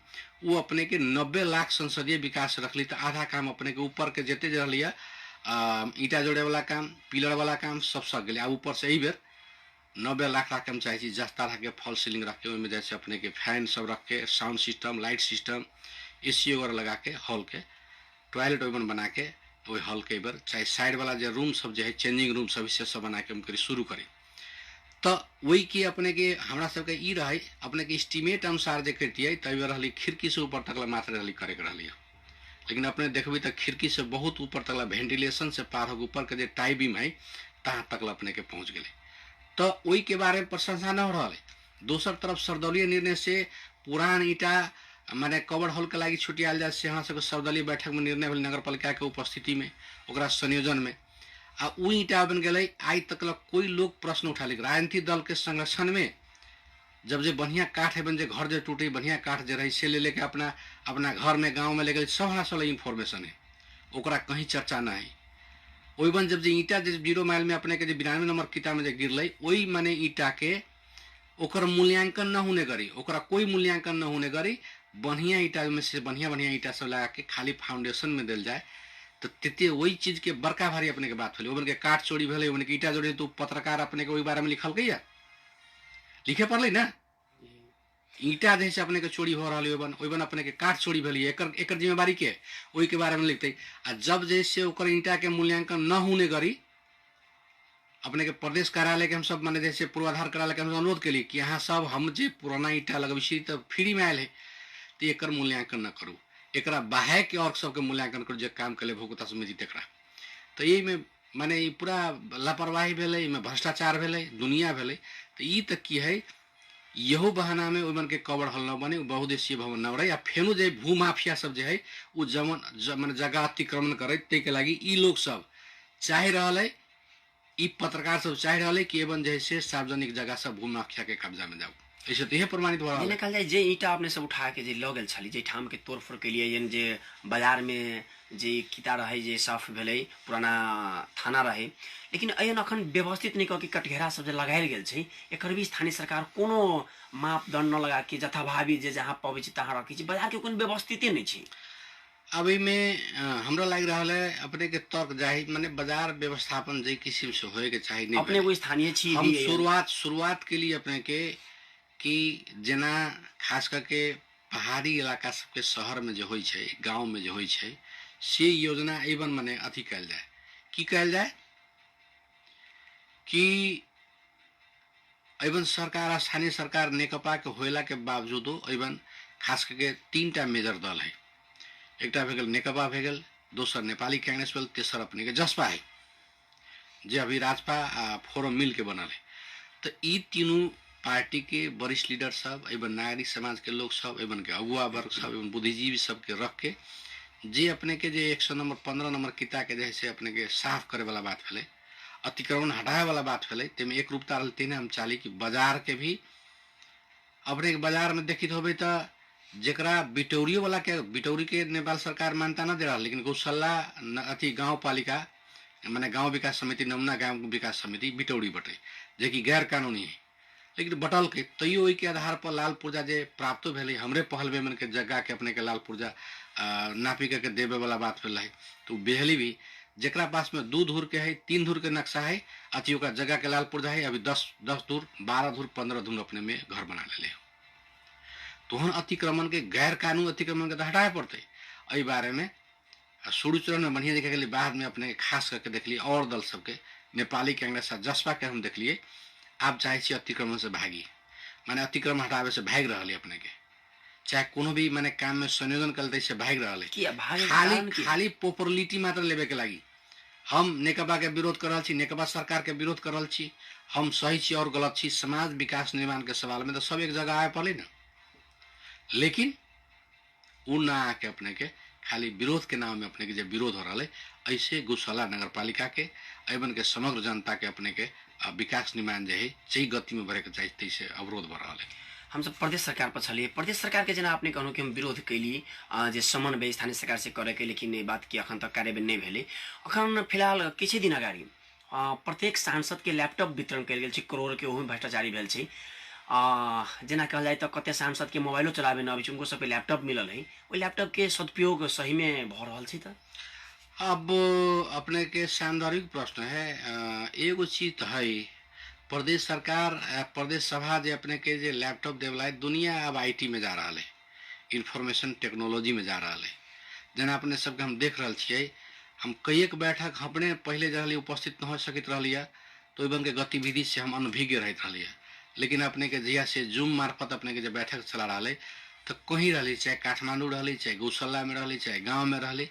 वो अपने के 90 लाख संसदीय विकास रखली। तो आधा काम अपने के ऊपर के जेते रहलिया ईटा जोड़े वाला काम, पिलर वाला काम सब सक गए। ऊपर से यही बेर 90 लाख रख के हम चाहिए जस्ता रख के, फॉल सीलिंग रख के, उनमें जैसे अपने के फैन सब रख के, sound system, light system, AC वगैरह लगा के, हॉल के टॉयलेट ओवन बना के, वही हॉल के बार चाहे साइड वाला जो रूम सब जो है चेंजिंग रूम सब से सब बना के हम करी शुरू करी। तो वही की अपने के हमरा सबके ई रहे अपने के एस्टिमेट अनुसार जे करतिए तब रहली खिड़की से ऊपर तक मात्र रहली करे के रहली। लेकिन अपने देखबी तो खिड़की से बहुत ऊपर तक वेंटिलेशन से पार हो ऊपर के जो टाई बीम है तहाँ तक अपने के पहुँच गए। तो वही के बारे में प्रशंसा न हो रहा है। दोसर तरफ सर्वदलीय निर्णय से पुरान ईटा माने कवर हॉल के लगी छुटियाल जाए से हमरा सबके सर्वदलीय बैठक में निर्णय भेल नगर पालिका के उपस्थिति में, ओकरा संयोजन में आ उ ईटा बन गए। आज तक कोई लोग प्रश्न उठा ले राजनीतिक दल के संरक्षण में जब जे बढ़िया काठ है बन जे घर जे टूटे बढ़िया काठ जे रही से ले लेके अपना घर में गांव में ले गए, सब हमरा सब इन्फॉर्मेशन है, ओकरा कहीं चर्चा न है। वही बन जब जे ईटा जे 0 माइल में अपने के 92 नंबर किता में जे गिरल वही माने ईटा के ओकर मूल्यांकन न होने करी, ओकरा कोई मूल्यांकन न होने करी बढ़िया ईटा में से बढ़िया ईटा सब लगा के खाली फाउंडेशन में दिल जाए। तो तेते वही चीज के बड़का भारी अपने के बात होली। के काठ चोरी भेले, ओमन के ईटा जोड़ी तो पत्रकार अपने के वही बारे में लिखल गई लिखे पड़ल ना। ईटा जैसे अपने के चोरी हो रहा है अपने के काठ चोरी भेली एक जिम्मेवारी के वही के बारे में लिखते। आ जब जैसे ओकर ईटा के मूल्यांकन न होने करी अपने के प्रदेश कार्यालय के हम सब माने जैसे पूर्वाधार कार्यालय के हम अनुरोध के लिए कि यहाँ सब हम जे पुराना ईटा लगबी तो फ्री में आयल है तो एक मूल्यांकन न करूँ, एक बाहे के और सबके मूल्यांकन करूँ जो काम के लिए भोगता समिति तक। तो यही में माने ये पूरा लापरवाही भेले, में भ्रष्टाचार भेले, दुनिया भेले। तो ये तक की है यहो बहाना में ओमन के कवर हल न बने, बहुदेशीय भवन न रहे। या फेनु जे भू माफिया सब जो है वो जमन जगह अतिक्रमण करे ते के लागी ई लोग सब चाह रहा है, ई पत्रकार सब चाह रहा है कि एवं जैसे सार्वजनिक जगह सब भू माफिया के कब्जा में जाओ। ऐसे तो यह प्रमाणित हो रहा है। कहल जाए जे ईटा अपने सब उठा के जे लगल छली जे ठाम के तोड़फोड़ के लिए यानी जे बाजार में जे किता रहे जे साफ भेले पुराना थाना रहे, लेकिन अयन अखन व्यवस्थित नहीं कऽ कटघेरा सब जे लगायल गेल छै एकर भी स्थानीय सरकार कोनो मापदंड न लगा के जथाभावी जे जहाँ पबै छै तहाँ रखै छै, बाजार के कोनो व्यवस्थिते नहीं छै। अभी में हमरा लग रहा है अपने के तर्क जाहि माने बाजार व्यवस्थापन जे किसी से होए के चाहिए नहीं अपने वो स्थानीय छी हम शुरुआत के लिए अपने के कि जेना खास करके पहाड़ी इलाका सबके शहर में जो होई छै गांव में जो होई छै से योजना एवं माने अथी कल जाए की कल जाए कि एवं सरकार स्थानीय सरकार नेकपा के होइला के बावजूदो एवं खास करके 3टा मेजर दल है। एकटा भेगल नेकपा भेगल, दोसर नेपाली कांग्रेस भेल, तेसर अपने के जसपा है जे अभी राजपा फोरम मिल के बनल है। तो ई तीनों पार्टी के वरिष्ठ लीडर सब एवं नागरिक समाज के लोग सब एवं के अगुआ वर्ग सब एवं बुद्धिजीवी सब के रख के जे अपने के जे 100 नंबर 15 नंबर किता के जैसे अपने के साफ करे वाला बात भेले, अतिक्रमण हटाए वाला बात भेले, तेमे एक रूपता रहते हम चाली कि बाजार के भी अपने के बाजार में देखित होबे तो जरा बिटौरी वाला के बिटौरी के नेपाल सरकार मानता न दे रहा, लेकिन गौशाला अथी गाँव पालिका माने गाँव विकास समिति नमूना गाँव विकास समिति बिटौरी बटे जे कि गैर कानूनी है, लेकिन बटल के तैयो के आधार पर लाल पुर्जा जे प्राप्त भेले हमरे पहल बेमन के जगह के अपने के लाल पुर्जा नापी के देवे वाला बात भेल है। तो बेहली भी जरा पास में 2 धूर के है 3 धूर के नक्शा है अति जगह के लाल पुर्जा है अभी 10 धूर 12 धूर 15 धूर अपने में घर बना ले तो हम अतिक्रमण के गैर कानून अतिक्रमण के तो हटाए पड़ते। अ बारे में शुरू चरण में बढ़िया देखे के लिए बाद में अपने खास करके देख लिए और दल सबके नेपाली कांग्रेस जसपा के हम देख लिए आप चाहे अतिक्रमण से भागी माने अतिक्रमण हटावे से भाग रहा है अपने के चाहे कोनो भी माने काम में संयोजन करते से भाग रहा है खाली पॉपुलरिटी मात्र लेवे के लगी हम नेकपा के विरोध कर रहा छी, नेकपा सरकार के विरोध कर रहा छी, हम सही छी और गलत छी, समाज विकास निर्माण के सवाल में तो सब एक जगह आए पड़े ना, लेकिन उ ना आके अपने के खाली विरोध के नाम में अपने के जब विरोध हो रहा है ऐसे गौशाला नगर पालिका के एवं के समग्र जनता के अपने के विकास निर्माण जो है सही गति में बढ़े के चाहिए तैसे अवरोध बढ़ रहा है। हम सब प्रदेश सरकार पर छलिए। प्रदेश सरकार के जना आपने कहनु कि हम विरोध कैली जे समन्वय स्थानीय सरकार से करे के, लेकिन ये बात की अखन तक कार्यान्वयन नहीं भेले। अखन फिलहाल किछु दिन अगाडि प्रत्येक सांसद के लैपटॉप वितरण कयल गेल छै, करोड़ के ओहिमे भ्रष्टाचारी भेल छै। जेना कहल जाए तो कते सांसद के मोबाइलो चलाबे न अबै छै, उनको सबके लैपटॉप मिलल है। ओहि लैपटॉप के सदुपयोग सही में भ रहल छै त? अब अपने के सांदर्भिक प्रश्न है। एगो चीज तो है, प्रदेश सरकार प्रदेश सभा जे अपने के जे लैपटॉप देवला है, दुनिया अब आईटी में जा रहा है, इंफॉर्मेशन टेक्नोलॉजी में जा रहा है। जना अपने सबके हम देख रहा छिए, हम कई एक बैठक अपने पहले जहाँ उपस्थित न हो सकित रहिए तो ओइबन के गतिविधि से हम अनभिज्ञ रहते रहिए। लेकिन अपने के जहिया से जूम मार्फत अपने के जो बैठक चला रहा है, तो कहीं रही, चाहे काठमांडू रही, चाहे गौशाला में रही, चाहे गाँव में रही,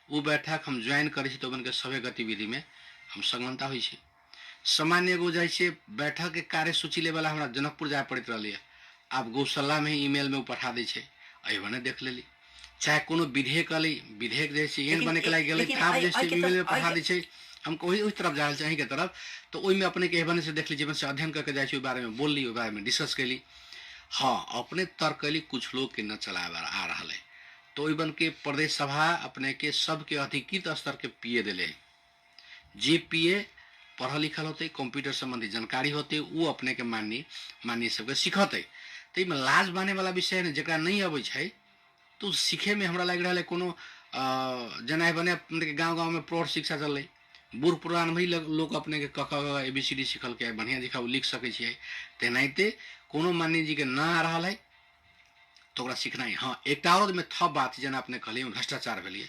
वो बैठक हम ज्वाइन करी तो ओइबन के सभी गतिविधि में हम संलग्नता हुई। सामान्य एगो जाए बैठक के कार्यसूची लेवल हमरा जनकपुर जाए पड़त रही, आप गौशाला में ही ईमेल में वो पठा दी है, अने देख लेली। चाहे कोनो विधेयक अली, विधेयक जैसे एन बने के लाग गेलै, आप जैसे ईमेल में पठा दी है, हमको वही उस तरफ जाए चाहिए के तरफ, तो ओइमे अपने के एहबने से देख ली, जीवन से अध्ययन करके जाए बारे में बोल ली, बारे में डिस्कस कैली। हाँ, अपने तर्क कैली, कुछ लोग के न चला आ रहा है, तो ओइबन के प्रदेश सभा अपने के सबके अधिकृत स्तर के पीए दिले, जे पीए पढ़ल लिखल होते, कंप्यूटर संबंधी जानकारी होते, वो अपने के माननीय सबके सिखते। तो इमें लाज माने वाला विषय है, जरा नहीं अबै छै तो सीखे में हमरा लग रहा है कोनो जना बने अपने के गाँव में प्रौढ़ शिक्षा चल, बूढ़ पुरान में लोग अपने के क ख ABCD सीखल के बढ़िया दिखा लिख सके छिए। तेनाहिते कोनो माननीय जी के न आ रहा है तो ओकरा सीखना है। हाँ, एक और में थप बात जना अपने कहलिए भ्रष्टाचार भेलिए,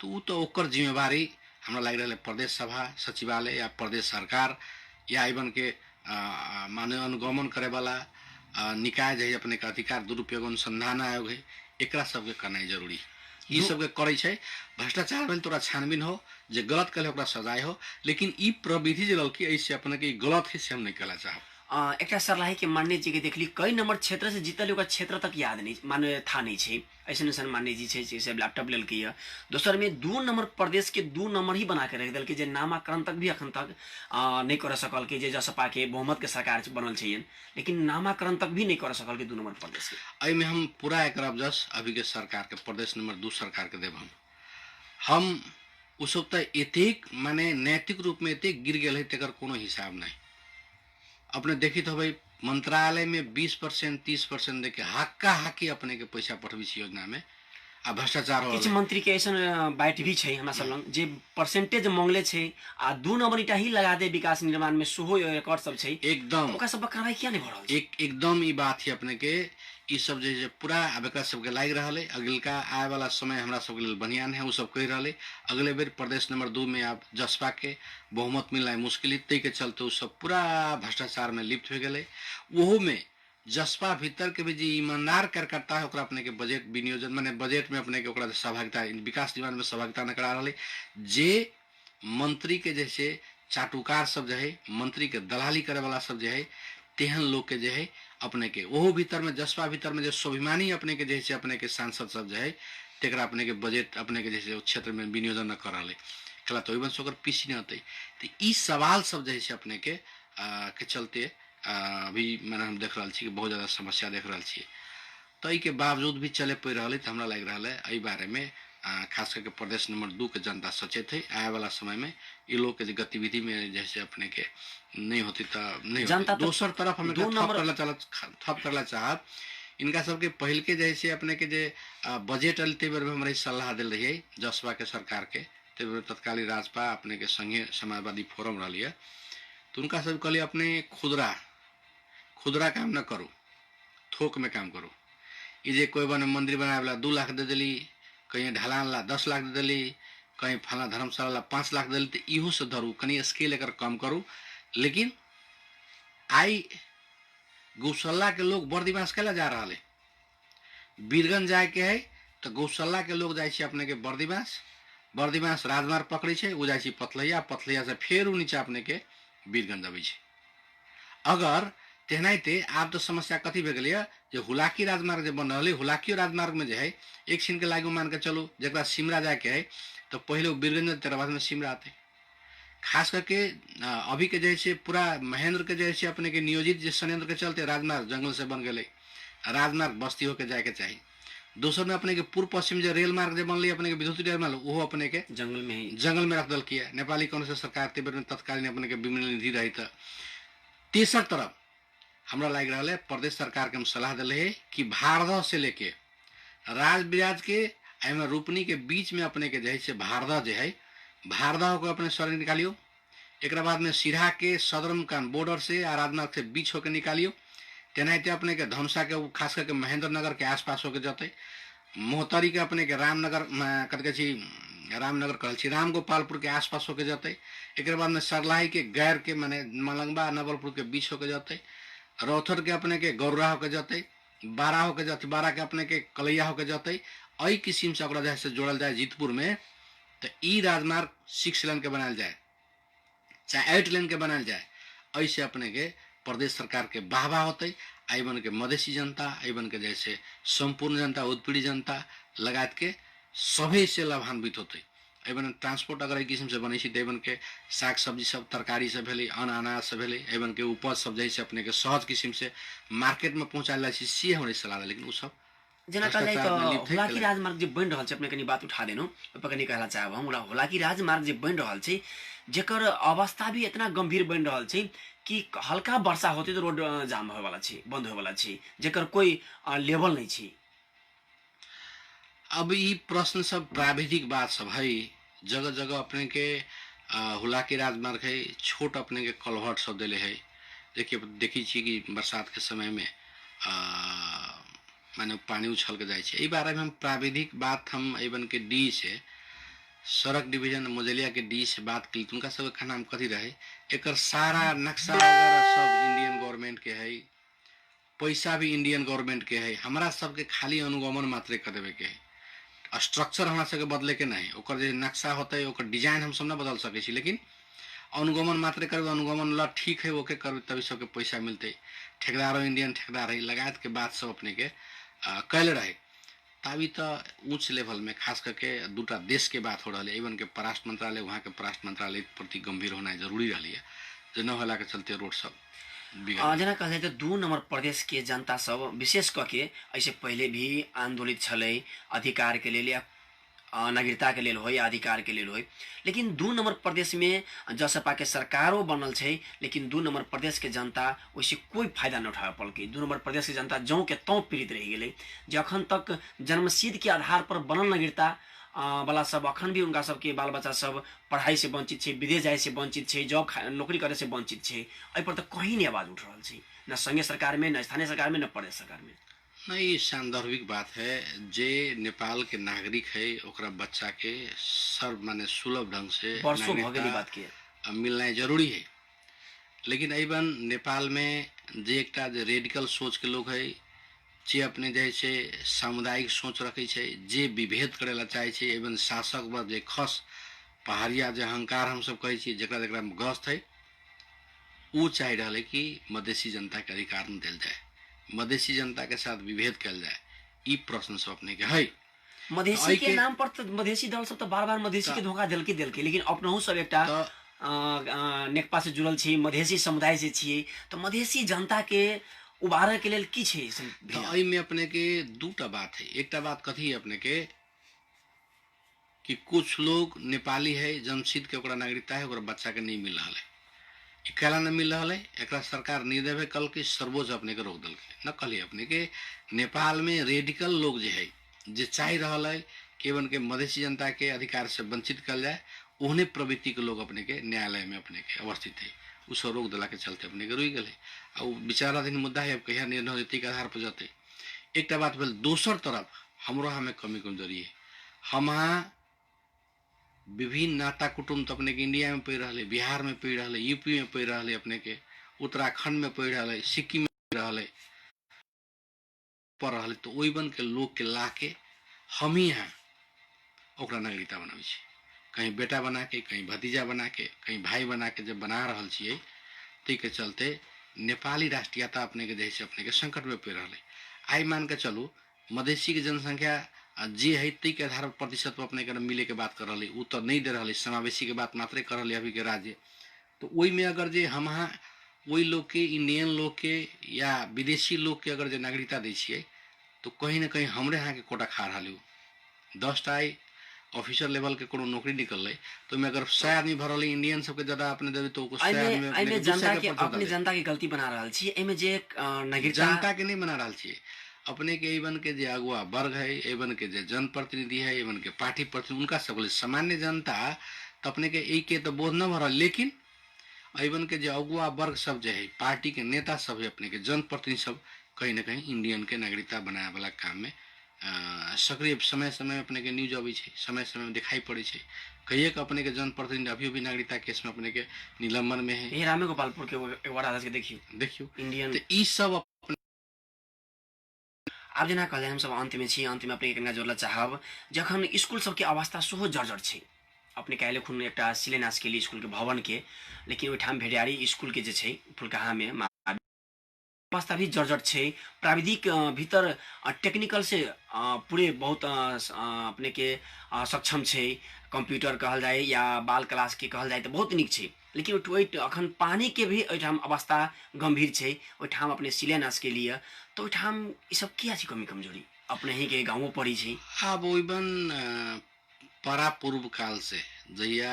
तो ओकर जिम्मेवारी हमरा लग रहा है प्रदेश सभा सचिवालय या प्रदेश सरकार या इवन के माने अनुगमन करे वाला निकाय जे अपने के अधिकार दुरुपयोग अनुसंधान आयोग है, एकरा सबके करना जरूरी। ई सबके करे छै। भ्रष्टाचार भेल तोरा छानबीन हो, जे गलत कले ओकरा सजाए हो, लेकिन ई प्रविधि जे ललकी ऐसे अपने के गलत है से हम नहीं कहला चाहब। एक सरलाही के मान्य जी के देखली कई नंबर क्षेत्र से जीतल, ओकर क्षेत्र तक याद नहीं माने था नहीं छे। ऐसे ऐसा मान्य जी छे जैसे लैपटॉप लेल के दोसर में 2 नंबर प्रदेश के 2 नंबर ही बना के रख दिल के, जे नामाकरण तक भी अखन तक नहीं कर सकल के, जे जसपा के बहुमत के सरकार बनल छे, लेकिन नामाकरण तक भी नहीं कर सकल के 2 नंबर प्रदेश के। एहि में हम पूरा एक जस अभी के सरकार के प्रदेश नंबर 2 सरकार के देव हम उ सब तो एतेक माने नैतिक रूप में एतेक गिर गए है, तेकर कोनो हिसाब नहीं। अपने देखित हो भाई मंत्रालय में 20% 30% देके हाक्का हाकी अपने के पैसा पठबी योजना में आ भ्रष्टाचार हो। किछ मंत्री के ऐसा बाइट भी छै हमरा सब लंग जे परसेंटेज मांगले छै आ 2 नंबर इटा ही लगा दे विकास निर्माण में सुहो रिकॉर्ड सब छै, एकदम ओका सब कार्रवाई किया नहीं भ रहल छै? एकदम ई बात है अपने के ई सब जे पूरा अब एकरा सबके लाग रहा है। अगलका आए वाला समय हमरा सबके लिए बढ़िया है, वो सब कह रहा है। अगले बेर प्रदेश नंबर 2 में आप जसपा के बहुमत मिलना मुश्किल, तै के चलते वो सब पूरा भ्रष्टाचार में लिप्त हो गए। वो में जसपा भीतर के भी जो ईमानदार कार्यकर्ता है ओकरा अपने के बजट विनियोजन माने बजट में अपने के ओकरा सहभागिता विकास निर्माण में सहभागिता न करा रहा है। जे मंत्री के जैसे चाटुकार सब जो है, मंत्री के दलाली करे वाला सब जो है, तेहन लोग के जो है अपने के वो भीतर में जसपा भीतर में जो स्वाभिमानी अपने के जैसे अपने के सांसद सब जो है, तेकरा अपने के बजट अपने के जैसे क्षेत्र में विनियोजन न कर रहा कला तो वही ओकर पीछे न होते। तो ई सवाल सब जैसे अपने के चलते अभी मैंने हम देख रहा छी बहुत ज़्यादा समस्या देख रहा छी। तो ई के बावजूद भी चले पड़ रहा है। तो हमरा लग रहा है एहि बारे में खास करके प्रदेश नंबर 2 के जनता सचेत है। आए वाला समय में ये लोग के गतिविधि में जैसे अपने के नहीं होती तो नहीं होती। दोसर तरफ हमें थप करला चाहब इनका सबके पहल के जैसे अपने के जे बजट अल ते बेर में हमारी सलाह दिल रही है जसपा के सरकार के, ते बेर तत्कालीन राजपा अपने के संघीय समाजवादी फोरम रही है। तो उनका सब कहलिए अपने खुदरा काम न करो, थोक में काम करो। ये जे कोई बने मंदिर बनाए वाला 2 लाख दे दिली, कहीं ढलान ला 10 लाख दे दिली, कहीं फला धर्मशाला ला 5 लाख दे दिली, तो इहो से धरू कहीं स्केल लेकर कम करूँ। लेकिन आई गौशाला के लोग बर्दिवास कैला जा रहा है, बीरगंज जाए के है तो गौशाला के लोग जाए अपने के बर्दिवास राजमार्ग पकड़े छे, वो जाए पथलैया से फिर नीचे अपने के बीरगंज अबै छे। अगर तेनाहिते आप तो समस्या कथी भे गेलै जो हुलाकी राजमार्ग जो बन रहा है, हुलाकी राजमार्ग में जो है एक छिन के लागू मान के चलो जरा सिमरा जाके है तो पहले वो बीरगंज तेरा बाद में सिमरा आते। खास करके अभी के जैसे पूरा महेंद्र के जैसे अपने के नियोजित जिस संयंत्र के चलते राजमार्ग जंगल से बन गए, राजमार्ग बस्ती होके जाए के चाहिए। दोसर में अपने के पूर्व पश्चिम जो रेल मार्ग जो बनल अपने के विद्युत रेल मार्ग वो अपने के जंगल में रख दल किया नेपाली कांग्रेस सरकार ते बेर में तत्कालीन अपने के विमल निधि रही था। तेसर तरफ हमरा लग रहा है प्रदेश सरकार के हम सलाह दिले है कि भारदह से लेके राज बिराज के एवं रोपनी के बीच में अपने के जैसे भारदह जो है भारदह को अपने सर निकालियो। एक बाद में सिरहा के सदर मुकाम बॉर्डर से आ राजमार्ग से बीच होकर निकालियो। तेनाते अपने के धमसा के खास करके महेंद्र नगर के आसपास होके जाते। मोहतरी के अपने के रामनगर करके रामनगर कहल राम गोपालपुर के आसपास होके जाते। एक बाद में सरलाही के गैर के माने मलंगबा नवलपुर के बीच होके जाते। रौथर के अपने के गौरा होके जाते। बारा होके जाते। बारा के अपने के कलैया होके जाते। अई किस्म से जैसे जोड़ल जाए जीतपुर में तो ई राजमार्ग 6 लेन के बनाल जाए चाहे 8 लेन के बनाल जाए। ऐसे अपने के प्रदेश सरकार के वाहवा होते। आई बन के मधेसी जनता आई बन के जैसे संपूर्ण जनता उत्पीड़ित जनता लगात के सभी से लाभान्वित होते। एवं ट्रांसपोर्ट अगर किस्म से बने तो के साग सब्जी सब तरकारी सब भेले अन्न अनाज सब भेले एवं के उपज सब जैसे अपने के सहज किस्म से मार्केट में पहुँचाला सी हमारे सलाह। लेकिन वो सब जना कहले तो होलाकी राजमार्ग जे बन रहल छै अपने कनी बात उठा देनु ओपर कनी कहला चाहब हमरा होलाकी राजमार्ग जे बन रहल छै जेकर अवस्था भी इतना गंभीर बन रहल छै कि हल्का वर्षा होते तो रोड जाम होय वाला छै बंद होय वाला छै जेकर कोई लेवल नहीं छै। अब ये प्रश्न सब प्राविधिक बात सब है। जगह जगह अपने के हुलाकी राजमार्ग है छोट अपने के कलवर्ट सब दिले है। देखी छी कि बरसात के समय में माने पानी उछल के जाए छे। बारे में हम प्राविधिक बात हम एवन के डी से सड़क डिवीजन मुजलिया के डी से बात की उनका सब का नाम कथी रहे एक सारा नक्शा वगैरह सब इंडियन गवर्नमेंट के है। पैसा भी इंडियन गवर्नमेंट के है। हमारा सबके खाली अनुगमन मात्र कर देवे के है। स्ट्रक्चर हमारा सबके बदले के नहीं ओकर जे नक्शा होता है ओकर डिजाइन हम सब ना बदल सके छी। लेकिन अनुगमन मात्र करबे अनुगमन ला ठीक है ओके करबे तभी सबके पैसा मिलते। ठेकेदारों इंडियन ठेकेदार है लगात के बात सब अपने के कैल रहे। तभी तो उच्च लेवल में खास करके दूटा देश के बात हो रहा है। एवं के परराष्ट्र मंत्रालय वहाँ के परराष्ट्र मंत्रालय के प्रति गंभीर होना जरूरी रही है जो न होला के चलते रोड सब जना कहले तो 2 नंबर प्रदेश के जनता सब विशेष करके ऐसे पहले भी आंदोलित छले अधिकार के लिए या नागरिकता के लिए हो या अधिकार के लिए हो। लेकिन 2 नंबर प्रदेश में जसपा के सरकारों बनल छै लेकिन 2 नंबर प्रदेश के जनता वैसे कोई फायदा न उठा पल के 2 नंबर प्रदेश के जनता जौ के तौ पीड़ित रह गए। जखन तक जन्मसिद्ध के आधार पर बनल नागरिकता वाला सब अखन भी उनका सबके बाल बच्चा सब पढ़ाई से वंचित है विदेश जाए से वंचित है जॉब नौकरी करे से वंचित है। एहि पर तो कहीं नहीं आवाज उठ रहा है न संघीय सरकार में न स्थानीय सरकार में न प्रदेश सरकार में। नहीं सांदर्भिक बात है जे नेपाल के नागरिक है ओकरा बच्चा के सर माने सुलभ ढंग से वर्षों भगेली बात की मिलना जरूरी है। लेकिन एवं नेपाल में जे एकटा जे रेडिकल सोच के लोग है जे अपने जैसे सामुदायिक सोच रखे छे जे विभेद करेला चाहे छे एवं शासक वर्ग जे खस पहाड़िया जे अहंकार हम सब कहे छी जेकरा जेकरा में ग्रस्त है वो चाह रहा है कि मधेसी जनता के अधिकार न दिल जाए मधेसी जनता के साथ विभेद कल जाए। ई प्रश्न सब अपने के है मधेसी के नाम पर तो मधेसी दल सब तो बार-बार मधेसी के धोखा दिल के लेकिन अपनहु सब एकटा नेकपा से जुड़ल छी मधेसी समुदाय से छी तो मधेसी जनता के उबारे के लिए की छे तो में अपने के दूटा बात है। एकटा बात कथी है अपने के कि कुछ लोग नेपाली है जन्मसिद्ध के ओकरा नागरिकता है ओकरा बच्चा के नहीं मिल रहा है। कहला न मिल रहा है एक सरकार निर्देवे कल के सर्वोच्च अपने के रोक दल के न कल अपने के नेपाल में रेडिकल लोग जो है जे चाह रहा है केवल के मधेसी जनता के अधिकार से वंचित कल जाए उन्हें प्रवृत्ति के लोग अपने के न्यायालय में अपने के अवस्थित है उसको रोक दिला के चलते अपने के रुई गए और विचाराधीन मुद्दा है। अब कहिया निर्णय नीति के आधार पर जाते एक बात भेल। दोसर तरफ हमरो हमें कमी कमजोरी है हम विभिन्न नाता कुटुम्ब तो अपने के इंडिया में पढ़ रहा बिहार में पढ़ रहा यूपी में पढ़ रहा अपने के उत्तराखंड में पढ़ रहा सिक्किम में पढ़ रहा तो वही बन के लोग के ला के हम ही यहाँ ओकरा नागरिकता बनावे छी कहीं बेटा बना के कहीं भतीजा बना के कहीं भाई बना के जब बना रहा छे ती के चलते नेपाली राष्ट्रीयता अपने के जैसे अपने के संकट में पड़ रहा है। आई मान के चलू मधेसी के जनसंख्या जे है ती के आधार प्रतिशत पर अपने के मिले के बात कर रही तो नहीं दे रहा समावेशी के बात मात्र कर रही अभी के राज्य तो वही में अगर जे हम वही लोग के, इंडियन लोग के या विदेशी लोग के अगर जे नागरिकता दै छियै तो कहीं ना कहीं हमरे यहाँ के कोटा खा रहा हो। 10टा ऑफिसर लेवल के कोनो नौकरी निकल तो में अगर 100 आदमी भरल इंडियन सबके ज्यादा अपने देवे तो 100 आदमी एमे जनता के अपने जनता के गलती बना रहल छी। एमे जे नागरिकता जनता के नहीं बना रहा छियै, अपने के एवन के जे अगुआ वर्ग है, एवन के जे जनप्रतिनिधि है, एवन के पार्टी प्रतिनिधि, उनका सब सामान्य जनता तो अपने के एक के तो बोझ न भरल, लेकिन एवन के जो अगुआ वर्ग सब जो है, पार्टी के नेता सब है, अपने के जनप्रतिनिधि सब कहीं ना कहीं इंडियन के नागरिकता बनाए वाला काम में सक्रिय समय समय अपने के न्यूज अभी है, समय समय में दिखाई पड़े है। कहिए कि अपने के जनप्रतिनिधि अभी भी नागरिकता केस में अपने के निलंबन में है। ये रामे गोपालपुर के एक बार आदर्श के देखियो इंडियन तो ई सब आब जेना कहले हम सब अंत में छी, अंत में अपने कनिका जोड़ला चाहब जखन स्कूल सबके अवस्था सेहो जर्जर छै। अपने कहले खुन एकटा शिलान्यास के लिए स्कूल के भवन के, लेकिन ओहिठाम भेड़ियारी स्कूल के जे छै फुलकाहा में अवस्था भी जर्जर छै। प्राविधिक भीतर टेक्निकल से पूरे बहुत अपने के सक्षम छै। कंप्यूटर कहल जाए या बाल क्लास के कहल जाए तो बहुत निक छै, लेकिन अखन पानी के भी ओहिठाम अवस्था गंभीर छै। ओहिठाम अपने शिलान्यास के लिए तो ओहिठाम ई सब किया छै कमी कमजोरी अपने ही के गाँव पड़ी छै। अब ओइबन परा पूर्व काल से जहिया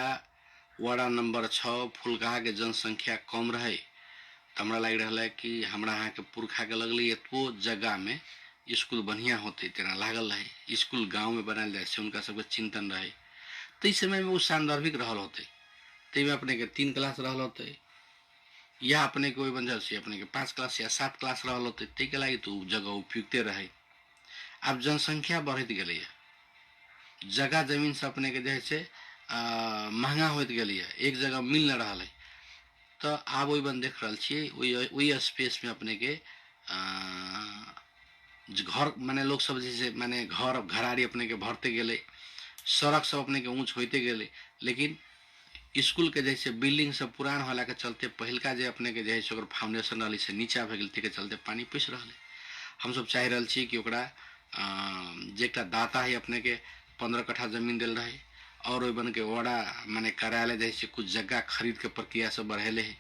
वार्ड नंबर 6 फुलकाहा के जनसंख्या कम रहे तो हमरा लग रहा है कि हमरा यहाँ के पुरखा के लगल एतबो जगह में स्कूल बढ़िया होते तेना लागल रहे। स्कूल गांव में बनाल जाए से उनका सबके चिंतन रहे, तो इस समय में वो सांदर्भिक रहल होते, तैमें अपने के 3 क्लास रहल होते या अपने के वजह से अपने के 5 क्लास या 7 क्लास रहल होते, तै के लागी तो जगह उपयुक्ते रहे। अब जनसंख्या बढ़त गई, जगह जमीन से अपने के जैसे महंगा होत गई, एक जगह मिल न रहा है। तो आब वही देख रहा छे वही स्पेस में अपने के घर माने लोग सब जैसे माने घर घरारी अपने के भरते गए, सड़क सब अपने के ऊंच होते गए, लेकिन स्कूल के जैसे बिल्डिंग सब पुरान होला के चलते पहिलका जे अपने के जैसे ओकर फाउंडेशन रही से नीचा भ गेल के चलते पानी पैस रहा है। हम सब चाह रहा छी कि ओकरा जे दाता है अपने के 15 कट्ठा जमीन दिल रहे और वही बन के वाड़ा माने कार्यालय जैसे कुछ जगह खरीद के प्रक्रिया से बढ़ेले है।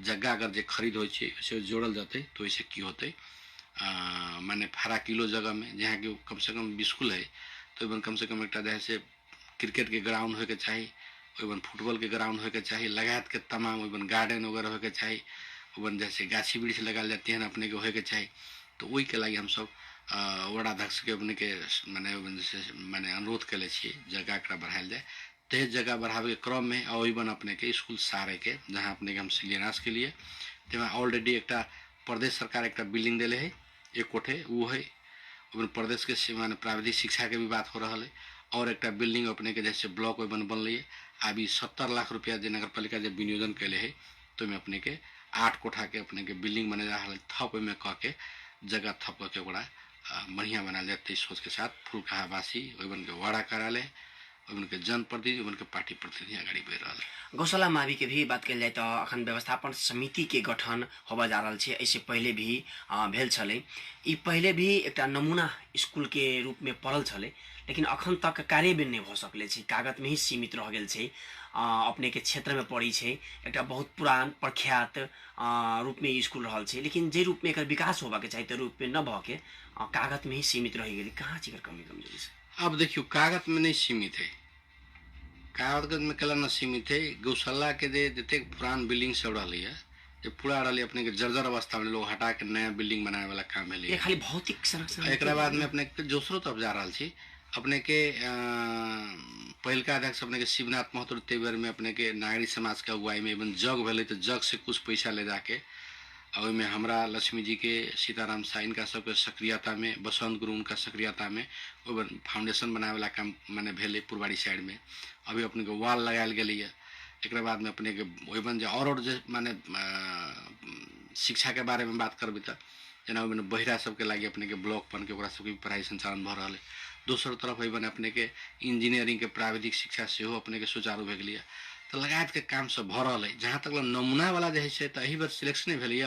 जगह अगर जे खरीद हो जोड़ल जाते तो ऐसे की होते माने 18 किलो जगह में जहाँ की कम से कम स्कूल है तो कम से कम एक जैसे क्रिकेट के ग्राउंड हो के चाहिए, वही फुटबॉल के ग्राउंड हो के चाहिए, लगात के तमाम वही गार्डन वगैरह हो के चाहिए, वही जैसे गाछी वृक्ष लगाल जाती है अपने के हो के चाहिए। तो वही के लगी हम सब वार्डाध्यक्ष के अपने के माने अनुरोध करे जगह एकरा बढ़ायल जाए। तेज जगह बढ़ावे के क्रम में वही अपने के स्कूल सारे के जहाँ अपने के हम शिलान्यास के लिए ऑलरेडी एक प्रदेश सरकार एक बिल्डिंग दिले है, एक कोठे वो है प्रदेश के माने प्राविधिक शिक्षा के भी बात हो रहा है और एक बिल्डिंग अपने के जैसे ब्लॉक बनल है। अभी 70 लाख रुपया जो नगर पालिका जब विनियोजन कैले है तो में अपने के 8 कोठा के अपने के बिल्डिंग बने जा रहा है, थप में कह के जगह थप के ओकरा बढ़िया बना जाते इस सोच के साथ फुलकाहा वासी वही के वाड़ा कार्यालय उनके जनप्रतिनिधि उनके पार्टी प्रतिनिधि अगाडि बढ़ रहा है। गौशाला मावि के भी बात कल जाए तो अखन व्यवस्थापन समिति के गठन होबा जा रहा है। ऐसे पहले भी भेल छले, ई पहले भी एक नमूना स्कूल के रूप में पड़ल छले, लेकिन अखन तक कार्यान्वयन नहीं हो सकले छै, कागज में ही सीमित रह गेल छै। अपने के क्षेत्र में पड़ी छै एक बहुत पुरान प्रख्यात रूप में स्कूल रहा है, लेकिन जे रूप में एक विकास होबा के चाहिए रूप में न भके कागज में ही सीमित रह गई। कहाँ चीज कमी कमजोरी से अब देखियो कागज में नहीं सीमित है, कागज में कला न सीमित है। गौशाला के जते पुरान बिल्डिंग सब रही है जो पूरा रही अपने के जर्जर अवस्था में लोग हटा के नया बिल्डिंग बनाने वाला काम है। ये खाली भौतिक संरक्षण एक बाद में अपने दोसरो तरफ जा रहा छी अपने के पहिलका अध्यक्ष अपने के शिवनाथ महतो तेवर में अपने के नागरिक समाज के अगुवाई में एवं जग भेले तो जग से कुछ पैसा ले जाके और में हमरा लक्ष्मी जी के सीताराम साइन का सबके सक्रियता में बसंत गुरु उनका सक्रियता में वो फाउंडेशन बनाए वाला काम माने भेले पुरबाड़ी साइड में अभी अपने के वाल लगायल गई है। एक बाद में अपने के वही जो और जो माने शिक्षा के बारे में बात करबी तो जना बहिरा सबके लगे अपने के ब्लॉक बन के सबके पढ़ाई संचालन भ रहा है। दोसर तरफ वही अपने के इंजीनियरिंग के प्राविधिक शिक्षा से अपने के सुचारू भे गई तो लगात के काम सब भ रहा है। जहाँ तक नमूना वाला जो है तो यही बार सिलेक्शने भेल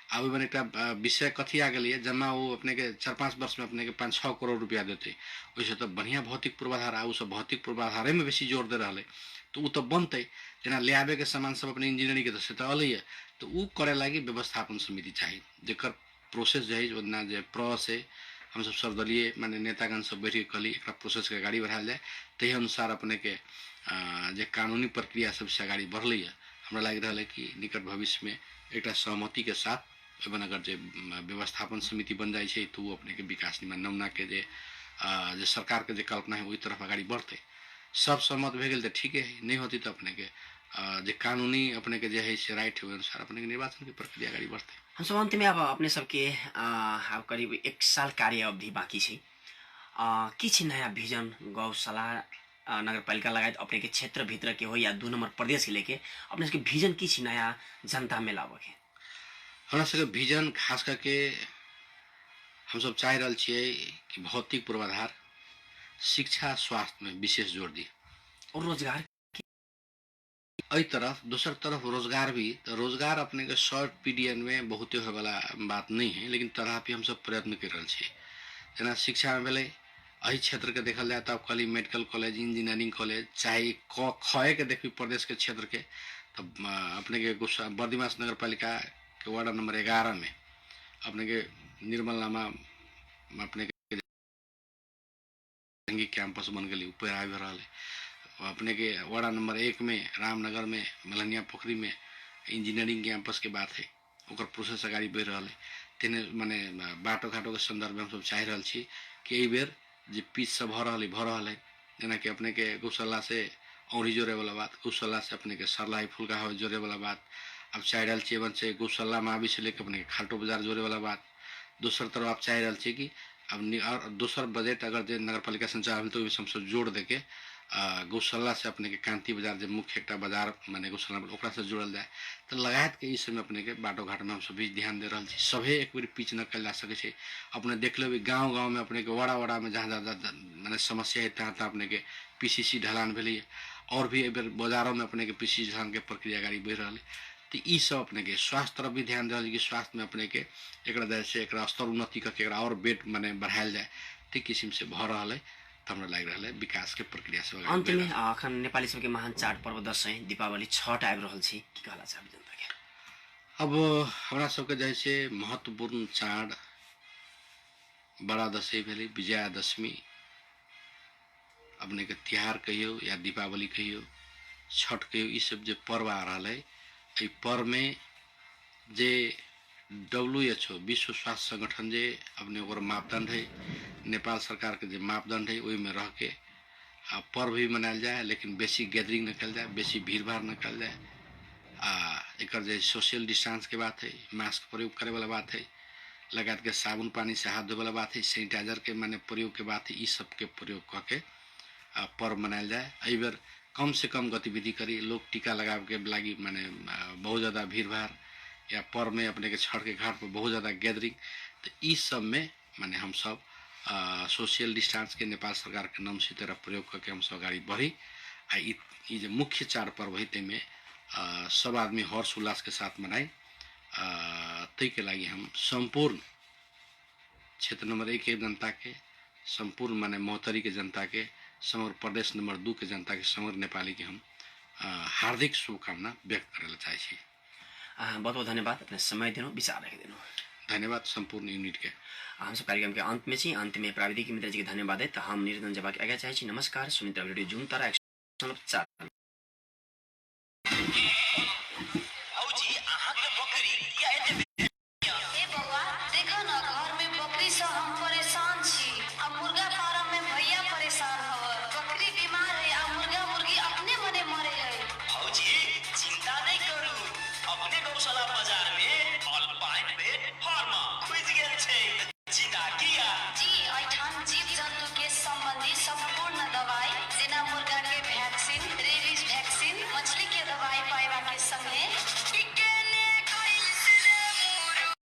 अब एक विषय कथी आ गई है जमा वो अपने के 4-5 वर्ष में अपने के 5-6 करोड़ रुपया देते वैसे तो बढ़िया भौतिक पूर्वाधार आ सब भौतिक पूर्वाधारे में बेसी जोर दे रहा है तो वो तो बनते जना ले आवे के सामान सब अपने इंजीनियरिंग के तो अल है, तो ऊ करे लागी व्यवस्थापन समिति चाहिए जेकर प्रोसेस जो है ओतना जे प्र से हम सब सर्वदलीय माने नेतागण सब बैठ के कहली एक प्रोसेस के आगाड़ी बढ़ायल जाए तही अनुसार अपने के जे कानूनी प्रक्रिया सबसे आगाड़ी बढ़ल है हमरा लग रहा है कि निकट भविष्य में एक सहमति के साथ एवं अगर जे व्यवस्थापन समिति बन जाए छै तो वो अपने के विकास निमान नमूना के जे सरकार के जे कल्पना है वही तरफ आगाड़ी बढ़ते सब सहमत भे गेल तो ठीक है नहीं होती तो अपने के जे कानूनी अपने के जे है से राइट है अनुसार अपने के निर्वाचन की प्रक्रिया आगाड़ी बढ़ते हम सब अंत में अब अपने सबके अब करीब 1 साल कार्य अवधि बाँकी छै के छै नया भिजन गौशाला नगरपालिका लगायत अपने के क्षेत्र भीतर के हो या 2 नंबर प्रदेश के लेके अपने सबके भिजन की छै नया जनता में लाबे के हमरा सबके भिजन खास करके हम सब चाह रहल छियै कि भौतिक पूर्वाधार शिक्षा स्वास्थ्य में विशेष जोर दी और रोजगार अई तरफ दूसर तरफ रोजगार भी तो रोजगार अपने के शॉर्ट पीरियड में बहुते होए वाला बात नहीं है लेकिन तथापि हम सब प्रयत्न कर रहल छियै जेना शिक्षा में भेलै एहि क्षेत्र के देखल जाए तो कहली मेडिकल कॉलेज इंजीनियरिंग कॉलेज चाहे खए के देखी प्रदेश के क्षेत्र के तो अपने के बर्दिवास नगर पालिका के वार्ड नंबर 11 में अपने के निर्मल नामा अपने के कैंपस बन गई ऊपर आ रहा है अपने के वार्ड नंबर 1 में रामनगर में मलनिया पोखरी में इंजीनियरिंग कैंपस के बात है ओकर प्रोसेस आगाड़ी बढ़ रहा है तेने माने बाटो घाटो के संदर्भ में हम सब चाह रहल छी कि एहि बेर जे पिच सब भ रहा है जेना कि अपने के गौशाला से औरी जोड़े वाला बात गौशाला से अपने के सरलाई फुलका हो जोड़े वाला बात अब चाह रहल छी एवं से गौशाला मावी से लेकर अपने के खाल्टो बाजार जोड़े वाला बात दूसर तरफ आप चाह रहल छी कि अब दूसर बजट अगर जे नगर पालिका संचालन तो हम सब जोड़ दे के गौशाला से अपने के कांति बाजार जो मुख्य एक बाजार माने गौशाला ओकरा से जोड़ल जाए तो लगायत के इस समय अपने के बाटो घाट में हम सब भी ध्यान दे रहा छी सभे एक बार पिच न कल जा सके छे अपने देख लेबे गाँव गाँव में अपने के वाड़ा में जहाँ ज्यादा माने समस्या है तहाँ अपने के पीसीसी ढलान भेलै और भी एक बार बाजारों में अपने के पीसीसी ढलान के प्रक्रिया गाड़ी बढ़ रहा है तो ई सब अपने के स्वास्थ्य तरफ भी ध्यान दे रहा कि स्वास्थ्य में अपने के एक से एक स्तर उन्नति करके और बेड माने बढ़ायल जाए ठीक किस्म से भ रहा है हमरा लग रहा है विकास के प्रक्रिया से अंत में अखन नेपाली सबके महान चाड पर्व दशैं दीपावली छठ आबि रहल छी की कहला चाहब जनता के अब हमरा सबके जैसे महत्वपूर्ण चाड बड़ा दशैं भेलै विजयादशमी अपने के त्योहार कहियो या दीपावली कहियो छठ कहियो ई सब जे पर्व आ रहा है एहि पर्व में जे WHO विश्व स्वास्थ्य संगठन जे अपने ओकर मापदंड है नेपाल सरकार के जो मापदंड है वही में रह के पर्व भी मनायल जाए लेकिन बेसी गैदरिंग न कल जाए बेसी भीड़ भाड़ न कल जाए एक सोशल डिस्टेंस के बात है मास्क प्रयोग करे वाला बात है लगात के साबुन पानी से हाथ धोए वाला बात है सैनिटाइजर के माने प्रयोग के बात है सब के प्रयोग करके पर्व मनायल जाए एहि बेर कम से कम गतिविधि करी लोग टीका लगाव के लागी माने बहुत ज़्यादा भीड़ भाड़ या पर्व में अपने के छठ के घाट पर बहुत ज़्यादा गैदरिंग तो इस सब में माने हम सब सोशल डिस्टेंस के नेपाल सरकार के नाम से तरह प्रयोग करके हम सब गाड़ी बढ़ी जो मुख्य चार पर्व है तेमें सब आदमी हर्ष उल्लास के साथ मनाई तई के लागी हम संपूर्ण क्षेत्र नंबर 1 के जनता के संपूर्ण माने महोत्तरी के जनता के समग्र प्रदेश नंबर 2 के जनता के समग्र नेपाली के हम हार्दिक शुभकामना व्यक्त करे चाहे छी बहुत बहुत धन्यवाद अपने समय दिनु विचार रख दिनु धन्यवाद संपूर्ण यूनिट के हम सब कार्यक्रम के अंत में छी अंत में प्राविधिक मित्र जी के धन्यवाद है तो हम निरंजन जवाब आगे चाहे छी नमस्कार सुनित्रा वीडियो जूम तारा 104